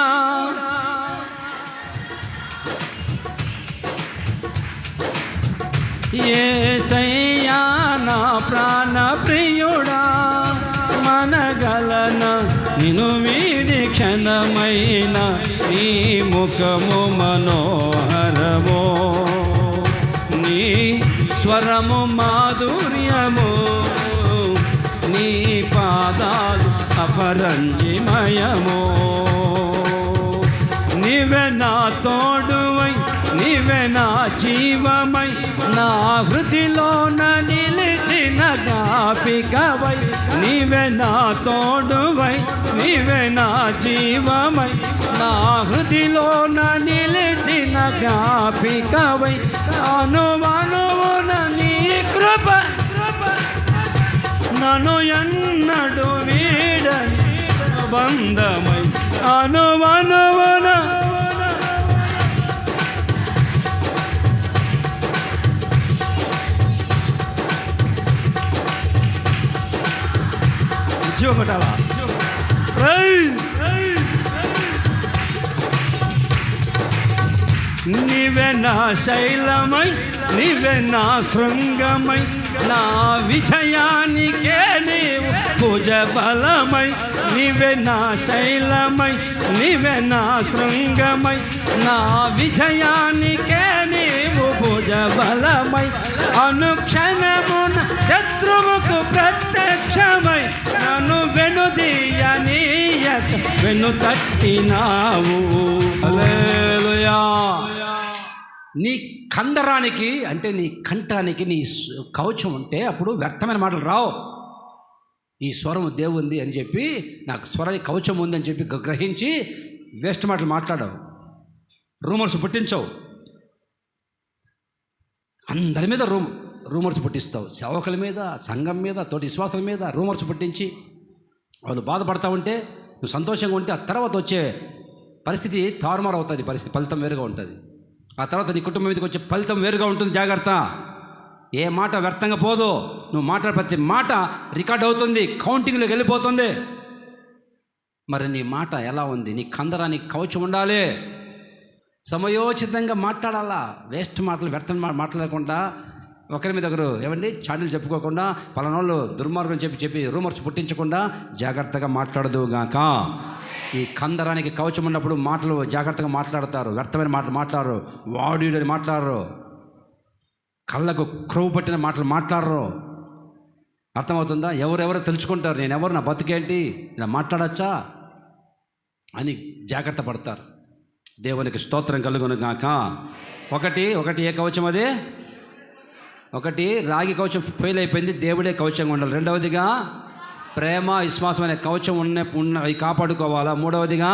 యేసయ్యా నా ప్రాణ ప్రియుడా, మనగలన నిన్ను వీడి క్షణమైన, నీ ముఖము మనోహరము, నీ స్వరము మాధుర్యము, నీ పాదాలు అపరంజిమయము. నీవే నా తోడువై, నీవే నా జీవమై, నా హృదిలోన నిలిచిన జ్ఞాపికవై. నీవే నా తోడువై, నీవే నా జీవమై, నా హృదిలోన నిలిచిన జ్ఞాపికవై. అనువనువున నీ కృప నన్ను ఎన్నడు వీడని బంధమై. అనువనువున ఉద్యోగటాలా నీవే నా శైలమై, నీవే నా శృంగమై, నా విజయానికే నీవు భుజ బలమై. నీవే నా శైలమై, నీవే నా శృంగమై, నా విజయానికే నీవు భుజ బలమై. అనుక్షణమున శత్రువుకు ప్రత్యక్షమై, నన్ను వెనుదీయనీయక వెను తట్టినావు. హల్లెలూయా. నీ కందరానికి అంటే నీ కంఠానికి నీ కవచం ఉంటే అప్పుడు వ్యర్థమైన మాటలు రావు. ఈ స్వరం దేవుంది అని చెప్పి, నాకు స్వరానికి కవచం ఉంది అని చెప్పి గ్రహించి వేస్ట్ మాటలు మాట్లాడవు, రూమర్స్ పుట్టించవు, అందరి మీద రూమర్స్ పుట్టిస్తావు. సేవకుల మీద, సంఘం మీద, తోటి విశ్వాసుల మీద రూమర్స్ పుట్టించి వాళ్ళు బాధపడతా ఉంటే నువ్వు సంతోషంగా ఉంటే ఆ తర్వాత వచ్చే పరిస్థితి తారుమారు అవుతుంది. ఫలితం వేరుగా ఉంటుంది. ఆ తర్వాత నీ కుటుంబం మీదకి వచ్చే ఫలితం వేరుగా ఉంటుంది. జాగ్రత్త. ఏ మాట వ్యర్థంగా పోదు. నువ్వు మాట్లాడే ప్రతి మాట రికార్డ్ అవుతుంది, కౌంటింగ్లోకి వెళ్ళిపోతుంది. మరి నీ మాట ఎలా ఉంది? నీ కందరానికి కవచం ఉండాలి. సమయోచితంగా మాట్లాడాలా. వేస్ట్ మాటలు, వ్యర్థం మాట్లాడకుండా, ఒకరి మీద ఒకరు ఏమండి చాడీలు చెప్పుకోకుండా, పలానోళ్ళు దుర్మార్గం చెప్పి రూమర్స్ పుట్టించకుండా జాగ్రత్తగా మాట్లాడదు గాక. ఈ కందరానికి కవచం ఉన్నప్పుడు మాటలు జాగ్రత్తగా మాట్లాడతారు. వ్యర్థమైన మాటలు మాట్లాడరు, వాడీడని మాట్లాడరు, కళ్ళకు క్రొవ్వు పట్టిన మాటలు మాట్లాడరు. అర్థమవుతుందా? ఎవరెవరో తెలుసుకుంటారు, నేను ఎవరు, నా బతుకేంటి, ఇలా మాట్లాడచ్చా అని జాగ్రత్త పడతారు. దేవునికి స్తోత్రం కలుగును గాక. ఒకటి ఏ కవచం అది? ఒకటి రాగి కవచం ఫెయిల్ అయిపోయింది, దేవుడే కవచంగా ఉండాలి. రెండవదిగా ప్రేమ విశ్వాసం అనే కవచం అవి కాపాడుకోవాలా. మూడవదిగా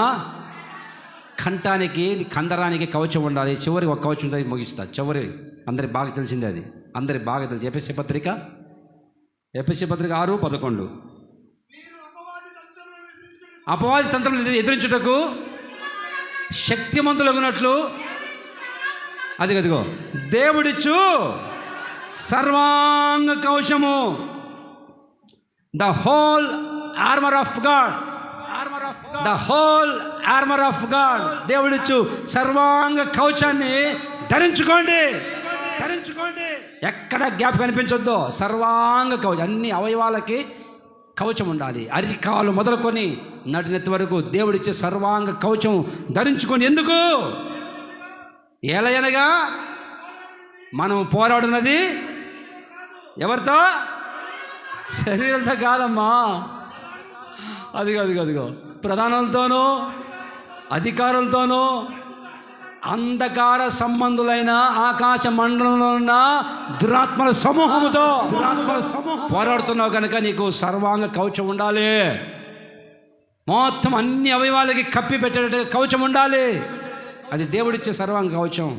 కంఠానికి కందరానికి కవచం ఉండాలి. చివరికి ఒక కవచం ఉంటుంది, ముగిస్తా. చివరి అందరికి బాగా తెలిసింది, అది అందరికి బాగా తెలిసి ఎఫెసీ పత్రిక 6:11 అపవాది తంత్రం ఎదిరించుటకు శక్తిమంతులగునట్లు అదిగో దేవుడిచ్చు సర్వాంగ కవచము, the whole armour of God, the whole armour of God. దేవుడిచ్చు సర్వాంగ కవచాన్ని ధరించుకోండి. ఎక్కడ గ్యాప్ కనిపించొద్దు. సర్వాంగ కవచం, అన్ని అవయవాలకి కవచం ఉండాలి. అరికాలు మొదలుకొని నడినెత్తి వరకు దేవుడిచ్చే సర్వాంగ కవచం ధరించుకొని. ఎందుకు? ఏలయనగా మనం పోరాడున్నది ఎవరితో? శరీరంతో కాదమ్మా. అదిగో ప్రధానులతోనూ అధికారులతోనూ అంధకార సంబంధులైన ఆకాశ మండలంలో ఉన్న దురాత్మల సమూహముతో పోరాడుతున్నావు కనుక నీకు సర్వాంగ కవచం ఉండాలి. మొత్తం అన్ని అవయవాలకి కప్పి పెట్టేటట్టుగా కవచం ఉండాలి. అది దేవుడిచ్చే సర్వాంగ కవచం.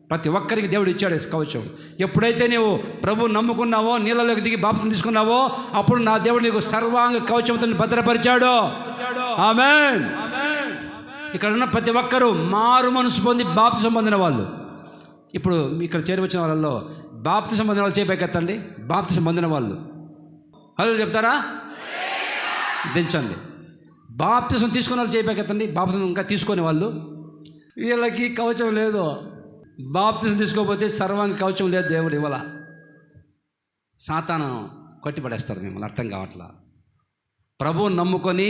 ప్రతి ఒక్కరికి దేవుడు ఇచ్చాడు కవచం. ఎప్పుడైతే నీవు ప్రభువు నమ్ముకున్నావో, నీళ్ళలోకి దిగి బాప్తిసం తీసుకున్నావో, అప్పుడు నా దేవుడు నీకు సర్వాంగ కవచంతో భద్రపరిచాడు. ఆమేన్. ఇక్కడ ఉన్న ప్రతి ఒక్కరూ మారు మనసు పొంది బాప్తిసం పొందిన వాళ్ళు. ఇప్పుడు ఇక్కడ చేరువచ్చిన వాళ్ళల్లో బాప్తిసం పొందిన వాళ్ళు చేపెక్కెత్తండి. బాప్తిసం పొందిన వాళ్ళు హలో చెప్తారా? దించండి. బాప్తిసం తీసుకున్న వాళ్ళు చేపెక్కెత్తండి. బాప్తిసం ఇంకా తీసుకునే వాళ్ళు. వీళ్ళకి కవచం లేదు. బాప్తిసం తీసుకోకపోతే సర్వాంగ కవచం లేదు. దేవుడు ఇవ్వాల. సాతాను కొట్టిపడేస్తారు. మిమ్మల్ని అర్థం కావట్లా. ప్రభువుని నమ్ముకొని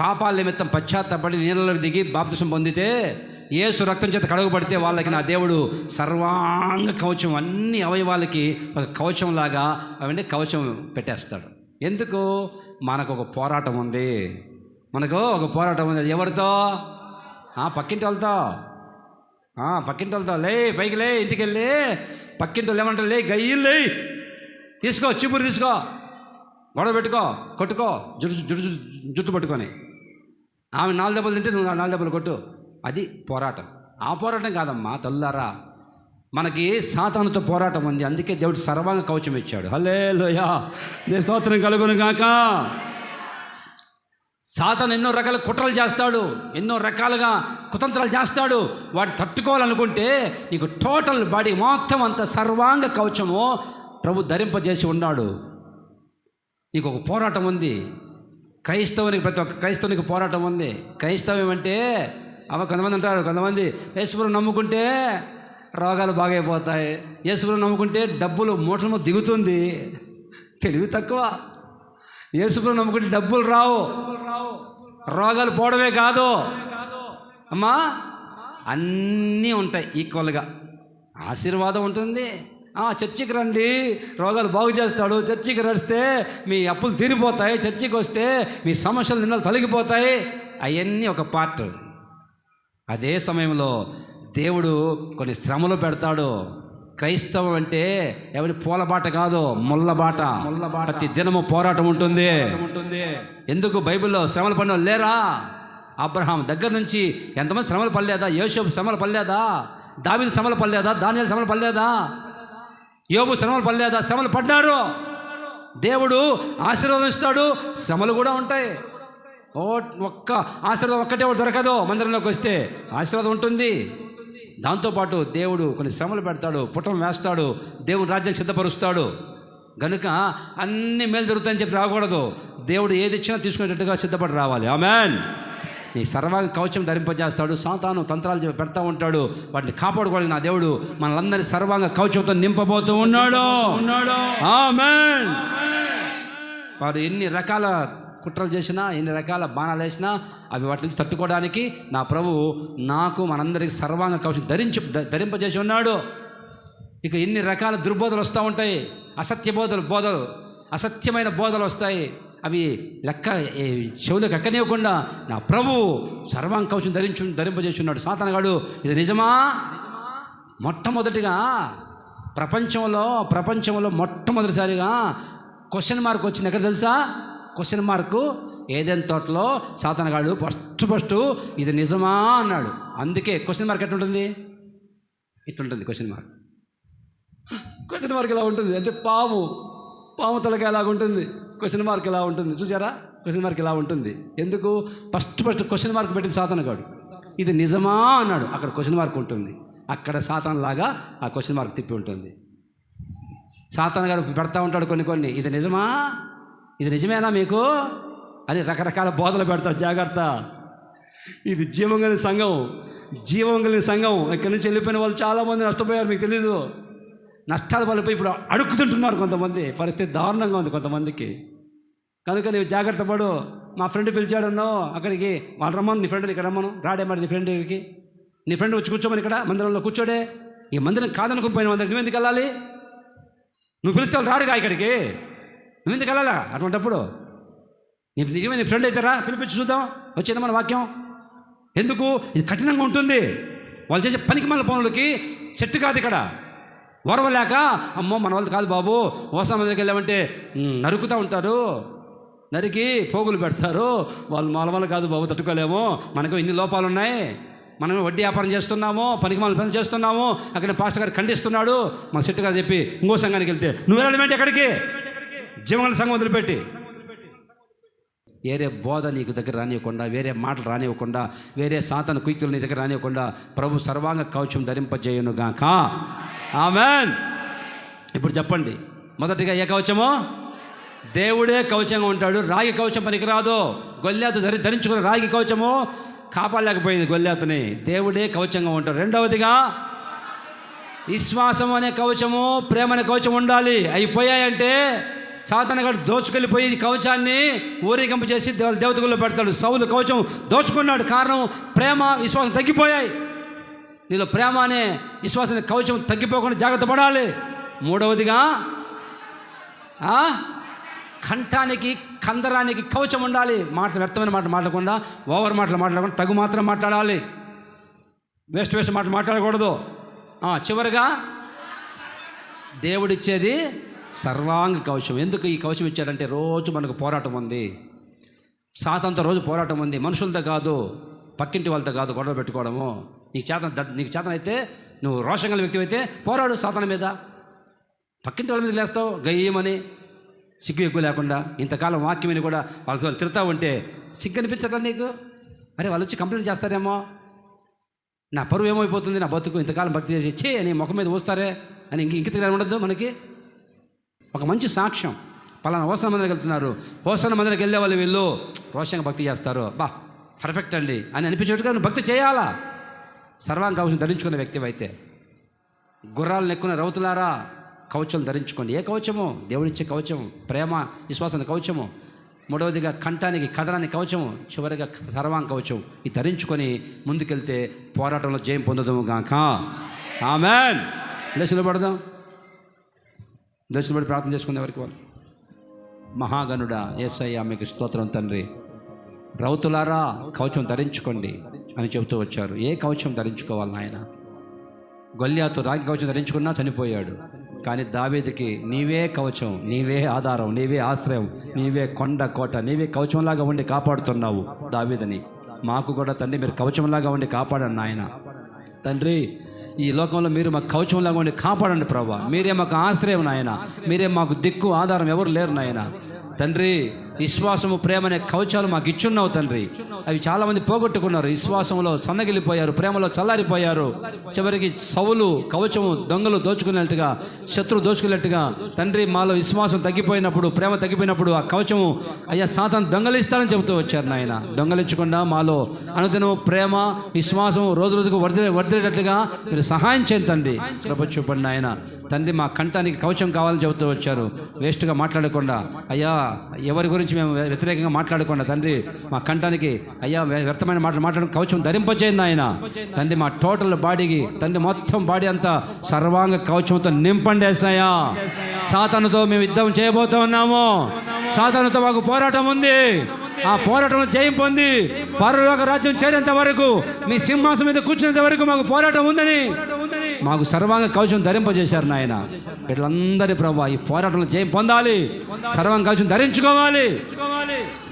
పాపాల నిమిత్తం పశ్చాత్తపడి నీళ్ళలోకి దిగి బాప్తిసం పొందితే, యేసు రక్తం చేత కడగబడితే వాళ్ళకి నా దేవుడు సర్వాంగ కవచం, అన్ని అవయవాలకి ఒక కవచంలాగా అవన్నీ కవచం పెట్టేస్తాడు. ఎందుకు? మనకు ఒక పోరాటం ఉంది. అది ఎవరితో? పక్కింటి వాళ్ళతో. లే పైకి లే, ఇంటికి వెళ్ళి పక్కింటి వాళ్ళు ఏమంటారు? లే గయ్యిలు లే, తీసుకో, చిపురు తీసుకో, గొడవ పెట్టుకో, కొట్టుకో, జుట్టు పట్టుకొని. ఆమె 4 దెబ్బలు తింటే నువ్వు 4 దెబ్బలు కొట్టు. అది పోరాటం. ఆ పోరాటం కాదమ్మా తల్లారా. మనకి సాతానుతో పోరాటం ఉంది. అందుకే దేవుడు సర్వాంగ కవచం ఇచ్చాడు. హల్లెలూయా, నీ స్తోత్రం కలుగును గాక. సాతాను ఎన్నో రకాల కుట్రలు చేస్తాడు, ఎన్నో రకాలుగా కుతంత్రాలు చేస్తాడు. వాటిని తట్టుకోవాలనుకుంటే నీకు టోటల్ బాడీ మొత్తం అంత సర్వాంగ కవచము ప్రభు ధరింపజేసి ఉన్నాడు. నీకు ఒక పోరాటం ఉంది. క్రైస్తవునికి, ప్రతి ఒక్క క్రైస్తవునికి పోరాటం ఉంది. క్రైస్తవం అంటే కొంతమంది అంటారు, కొంతమంది యేసుప్రభువుని నమ్ముకుంటే రోగాలు బాగైపోతాయి, యేసుప్రభువుని నమ్ముకుంటే డబ్బులు మూటలు దిగుతుంది. తెలివి తక్కువ. యేసుప్రభువుని నమ్ముకుంటే డబ్బులు రావు, రోగాలు పోవడమే కాదు అమ్మా, అన్నీ ఉంటాయి ఈక్వల్గా. ఆశీర్వాదం ఉంటుంది. చర్చికి రండి, రోగాలు బాగు చేస్తాడు. చర్చికి వస్తే మీ అప్పులు తీరిపోతాయి. చర్చికి వస్తే మీ సమస్యలు నిన్నలు తొలగిపోతాయి. అవన్నీ ఒక పార్ట్. అదే సమయంలో దేవుడు కొన్ని శ్రమలు పెడతాడు. క్రైస్తవం అంటే ఎవరి పూలబాట కాదు, ముళ్ళబాట. ప్రతి దినము పోరాటం ఉంటుంది. ఎందుకు? బైబిల్లో శ్రమలు పడిన లేరా? అబ్రహాం దగ్గర నుంచి ఎంతమంది శ్రమలు పడలేదా? యోసేపు శ్రమలు పడలేదా? దావీదు శ్రమలు పడలేదా? దానియేలు శ్రమలు పడలేదా? యోబు శ్రమలు పడలేదా? శ్రమలు పడ్డారు. దేవుడు ఆశీర్వాదం ఇస్తాడు, శ్రమలు కూడా ఉంటాయి. ఒక్క ఆశీర్వాదం ఒక్కటే దొరకదు. మందిరంలోకి వస్తే ఆశీర్వాదం ఉంటుంది. దాంతోపాటు దేవుడు కొన్ని శ్రమలు పెడతాడు, పుటం వేస్తాడు, దేవుని రాజ్యాన్ని సిద్ధపరుస్తాడు. కనుక అన్ని మేలు జరుగుతాయని చెప్పి రాకూడదు. దేవుడు ఏది ఇచ్చినా తీసుకునేటట్టుగా సిద్ధపడి రావాలి. ఆమేన్. నీ సర్వాంగ కవచం ధరింపజేస్తాడు. సాతాను తంత్రాలు పెడతా ఉంటాడు. వాటిని కాపాడుకోవాలి. నా దేవుడు మనలందరినీ సర్వాంగ కవచంతో నింపబోతూ ఉన్నాడు. ఆమేన్. వాడు ఎన్ని రకాల కుట్రలు చేసినా, ఎన్ని రకాల బాణాలు వేసినా అవి వాటి నుంచి తట్టుకోవడానికి నా ప్రభువు నాకు మనందరికీ సర్వాంగ కవచం ధరింపజేసి ఉన్నాడు. ఇక ఎన్ని రకాల దుర్బోధలు వస్తూ ఉంటాయి. బోధలు అసత్యమైన బోధలు వస్తాయి. అవి చెవులకు ఎక్కనివ్వకుండా నా ప్రభువు సర్వాంగ కవచం ధరింపజేసి ఉన్నాడు. సాతానుగాడు ఇది నిజమా? మొట్టమొదటిగా ప్రపంచంలో మొట్టమొదటిసారిగా క్వశ్చన్ మార్క్ వచ్చింది. ఎక్కడ తెలుసా? క్వశ్చన్ మార్కు ఏదైనా తోటలో సాతానుగాడు ఫస్ట్ ఇది నిజమా అన్నాడు. అందుకే క్వశ్చన్ మార్క్ ఎట్లుంటుంది? ఇట్లుంటుంది క్వశ్చన్ మార్క్ ఇలా ఉంటుంది. అంటే పాము తలకాయ ఎలాగ ఉంటుంది, క్వశ్చన్ మార్క్ ఇలా ఉంటుంది. చూసారా? క్వశ్చన్ మార్క్ ఇలా ఉంటుంది. ఎందుకు? ఫస్ట్ క్వశ్చన్ మార్క్ పెట్టింది సాతానుగాడు. ఇది నిజమా అన్నాడు. అక్కడ క్వశ్చన్ మార్క్ ఉంటుంది. అక్కడ సాతాను లాగా ఆ క్వశ్చన్ మార్క్ తిప్పి ఉంటుంది. సాతాను గారు పెడతా ఉంటాడు కొన్ని, ఇది నిజమా, ఇది నిజమేనా మీకు అని రకరకాల బోధలు పెడతారు. జాగ్రత్త, ఇది జీవం కలిగిన సంఘం. ఇక్కడి నుంచి వెళ్ళిపోయిన వాళ్ళు చాలామంది నష్టపోయారు, మీకు తెలీదు. నష్టాల వల్ల ఇప్పుడు అడుక్కుతుంటున్నారు కొంతమంది. పరిస్థితి దారుణంగా ఉంది కొంతమందికి. కనుక నీవు జాగ్రత్త పడు. మా ఫ్రెండ్ పిలిచాడన్నో అక్కడికి, వాళ్ళు రమ్మను, నీ ఫ్రెండ్ని ఇక్కడ రమ్మను, రాడే మరి నీ ఫ్రెండ్ దగ్గరికి. నీ ఫ్రెండ్ వచ్చి కూర్చోమని ఇక్కడ మందిరంలో కూర్చోడే. ఈ మందిరం కాదనుకుని పోయిన మందిరం నువ్వెందుకు వెళ్ళాలి? నువ్వు పిలిస్తే వాళ్ళు రాడుగా ఇక్కడికి, నువ్వెందుకు వెళ్ళాలా? అటువంటిప్పుడు నీ నిజమే నీ ఫ్రెండ్ అయితే రా, పిలిపించి చూద్దాం, వచ్చిందా మన వాక్యం. ఎందుకు? ఇది కఠినంగా ఉంటుంది. వాళ్ళు చేసే పనికి మళ్ళీ పనులకి సెట్ కాదు ఇక్కడ. ఓర్వలేక, అమ్మో మన వాళ్ళు కాదు బాబు, ఓసా మందిరికి వెళ్ళామంటే నరుకుతూ ఉంటారు, నరికి పోగులు పెడతారు, వాళ్ళు మన కాదు బాబు, తట్టుకోలేము, మనకు ఇన్ని లోపాలు ఉన్నాయి, మనం వడ్డీ వ్యాపారం చేస్తున్నాము, పనికి మన పని చేస్తున్నాము, అక్కడ పాస్టర్ గారు ఖండిస్తున్నాడు, మన సెట్ గారు చెప్పి ఇంకో సంఘానికి వెళ్తే నువ్వు వెళ్ళడం ఎక్కడికి? జీవన సంఘం వదిలిపెట్టి. వేరే బోధ నీకు దగ్గర రానివ్వకుండా, వేరే మాటలు రానివ్వకుండా, వేరే సాతాను కుయుక్తులు నీ దగ్గర రానివ్వకుండా ప్రభు సర్వాంగ కవచం ధరింపజేయును గాక. ఆమేన్. ఇప్పుడు చెప్పండి, మొదటిగా ఏ కవచమో? దేవుడే కవచంగా ఉంటాడు. రాగి కవచం పనికిరాదు. గొల్యాతు ధరించుకున్న రాగి కవచము కాపాడలేకపోయింది గొల్యాతుని. దేవుడే కవచంగా ఉంటాడు. రెండవదిగా విశ్వాసం అనే కవచము, ప్రేమ అనే కవచం ఉండాలి. అయిపోయాయంటే సాతాను గారు దోచుకెళ్ళిపోయి కవచాన్ని ఊరేగింప చేసి దేవతగుల్లో పెడతాడు. సౌలు కవచం దోచుకున్నాడు. కారణం ప్రేమ, విశ్వాసం తగ్గిపోయాయి. నీలో ప్రేమ అనే విశ్వాసం కవచం తగ్గిపోకుండా జాగ్రత్త పడాలి. మూడవదిగా కంఠానికి, కందరానికి కవచం ఉండాలి. వ్యర్థమైన మాటలు మాట్లాడకుండా, ఓవర్ మాటలు మాట్లాడకుండా తగు మాత్రం మాట్లాడాలి. వేస్ట్ మాటలు మాట్లాడకూడదు. చివరిగా దేవుడిచ్చేది సర్వాంగ కవచం. ఎందుకు ఈ కవచం ఇచ్చారంటే, రోజు మనకు పోరాటం ఉంది. సాతానుతో రోజు పోరాటం ఉంది. మనుషులతో కాదు, పక్కింటి వాళ్ళతో కాదు గొడవ పెట్టుకోవడము. నీకు చేతన అయితే, నువ్వు రోషం గల వ్యక్తి అయితే పోరాడు సాతాను మీద. పక్కింటి వాళ్ళ మీద లేస్తావు గయ్యమని, సిగ్గు ఎక్కువ లేకుండా. ఇంతకాలం వాక్యమని కూడా వాళ్ళు తిడతా ఉంటే సిగ్గు అనిపించట్లా నీకు? అరే వాళ్ళు వచ్చి కంప్లైంట్ చేస్తారేమో, నా పరువు ఏమైపోతుంది, నా బతుకు ఇంతకాలం భక్తి చేసి చే అని ముఖం మీద వస్తారే అని ఇంక ఉండదు మనకి. ఒక మంచి సాక్ష్యం, పలానా హోసన మందిరికి వెళ్తున్నారు, హోసన మందిరికి వెళ్ళే వాళ్ళు వీళ్ళు రోషంగా భక్తి చేస్తారు, బా పర్ఫెక్ట్ అండి అని అనిపించేట్టుగా నువ్వు భక్తి చేయాలా. సర్వాంగ కవచం ధరించుకునే వ్యక్తి అయితే. గుర్రాలను ఎక్కువ రౌతులారా కవచం ధరించుకోండి. ఏ కవచము? దేవుడిచ్చే కవచం, ప్రేమ విశ్వాసాన్ని కవచము. మూడవదిగా కంఠానికి, కదరానికి కవచము. చివరిగా సర్వాంగ కవచం. ఇది ధరించుకొని ముందుకెళ్తే పోరాటంలో జయం పొందుదాము గాక. ఆమేన్. లేచులో పడదాం, లేచులో పడి ప్రార్థన చేసుకునే వరకు వాళ్ళు. మహాగణుడా యేసయ్యా మీకు స్తోత్రం తండ్రి. రౌతులారా కవచం ధరించుకోండి అని చెబుతూ వచ్చారు. ఏ కవచం ధరించుకోవాలి నాయన? గొల్యాతు రాగి కవచం ధరించుకున్నా చనిపోయాడు. కానీ దావీదుకి నీవే కవచం, నీవే ఆధారం, నీవే ఆశ్రయం, నీవే కొండ కోట, నీవే కవచంలాగా ఉండి కాపాడుతున్నావు దావీదుని. మాకు కూడా తండ్రి మీరు కవచంలాగా ఉండి కాపాడండి నాయన. తండ్రి ఈ లోకంలో మీరు మాకు కవచంలాగా ఉండి కాపాడండి ప్రభా. మీరే మాకు ఆశ్రయం నాయన, మీరే మాకు దిక్కు ఆధారం, ఎవరు లేరు నాయన. తండ్రి విశ్వాసము, ప్రేమ అనే కవచాలు మాకు ఇచ్చున్నావు తండ్రి. అవి చాలామంది పోగొట్టుకున్నారు. విశ్వాసంలో సన్నగిలిపోయారు, ప్రేమలో చల్లారిపోయారు. చివరికి సౌలు కవచము దొంగలు దోచుకున్నట్టుగా, శత్రువు దోచుకున్నట్టుగా తండ్రి మాలో విశ్వాసం తగ్గిపోయినప్పుడు, ప్రేమ తగ్గిపోయినప్పుడు ఆ కవచము అయ్యా సాతాను దొంగలిస్తారని చెబుతూ వచ్చారు నాయన. దొంగలించకుండా మాలో అనుదినము ప్రేమ, విశ్వాసం రోజు రోజుకు వర్ధిల్లేటట్లుగా మీరు సహాయం చేయండి తండ్రి. కృప చూపండి నాయన. తండ్రి మా కంఠానికి కవచం కావాలని చెబుతూ వచ్చారు. వేస్ట్గా మాట్లాడకుండా అయ్యా, ఎవరి గురించి మేము వ్యతిరేకంగా మాట్లాడకుండా తండ్రి మా కంఠానికి అయ్యా వ్యర్థమైన మాటలు మాట్లాడడం కవచం ధరింపచేయండి ఆయన. తండ్రి మా టోటల్ బాడీకి తండ్రి మొత్తం బాడీ అంతా సర్వాంగ కవచంతో నింపండి యేసయ్యా. సాతానుతో మేము యుద్ధం చేయబోతూ ఉన్నాము. సాతానుతో మాకు పోరాటం ఉంది. ఆ పోరాటంలో జయం పొంది పరలోక రాజ్యం చేరేంత వరకు, మీ సింహాసనం మీద కూర్చునేంత వరకు మాకు పోరాటం ఉందని మాకు సర్వాంగ కవచం ధరింపజేశారు నాయన. వీళ్ళందరి ప్రభు ఈ పోరాటంలో జయం పొందాలి, సర్వాంగ కవచం ధరించుకోవాలి.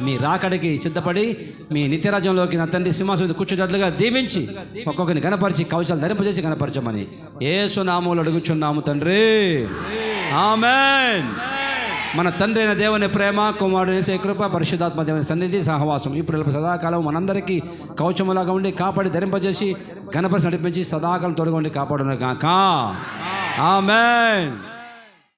మీ రాకడికి సిద్ధపడి మీ నిత్యరాజ్యంలోకి నా తండ్రి సింహాసనం మీద కూర్చున్నట్లుగా దీవించి ఒక్కొక్కరిని గణపరిచి కవచాలు ధరింపజేసి గణపరచమని యేసు నామములో అడుగుచున్నాము తండ్రి. ఆమేన్. మన తండ్రి అయిన దేవుని ప్రేమ, కుమారుడు యేసు కృప, పరిశుద్ధాత్మ దేవుని సన్నిధి, సహవాసం ఇప్పుడు సదాకాలం మనందరికీ కవచములాగా ఉండి కాపాడి ధరింపజేసి గణపరిచి నడిపించి సదాకాలం తోడుగా ఉండి కాపాడును గాక. ఆమేన్.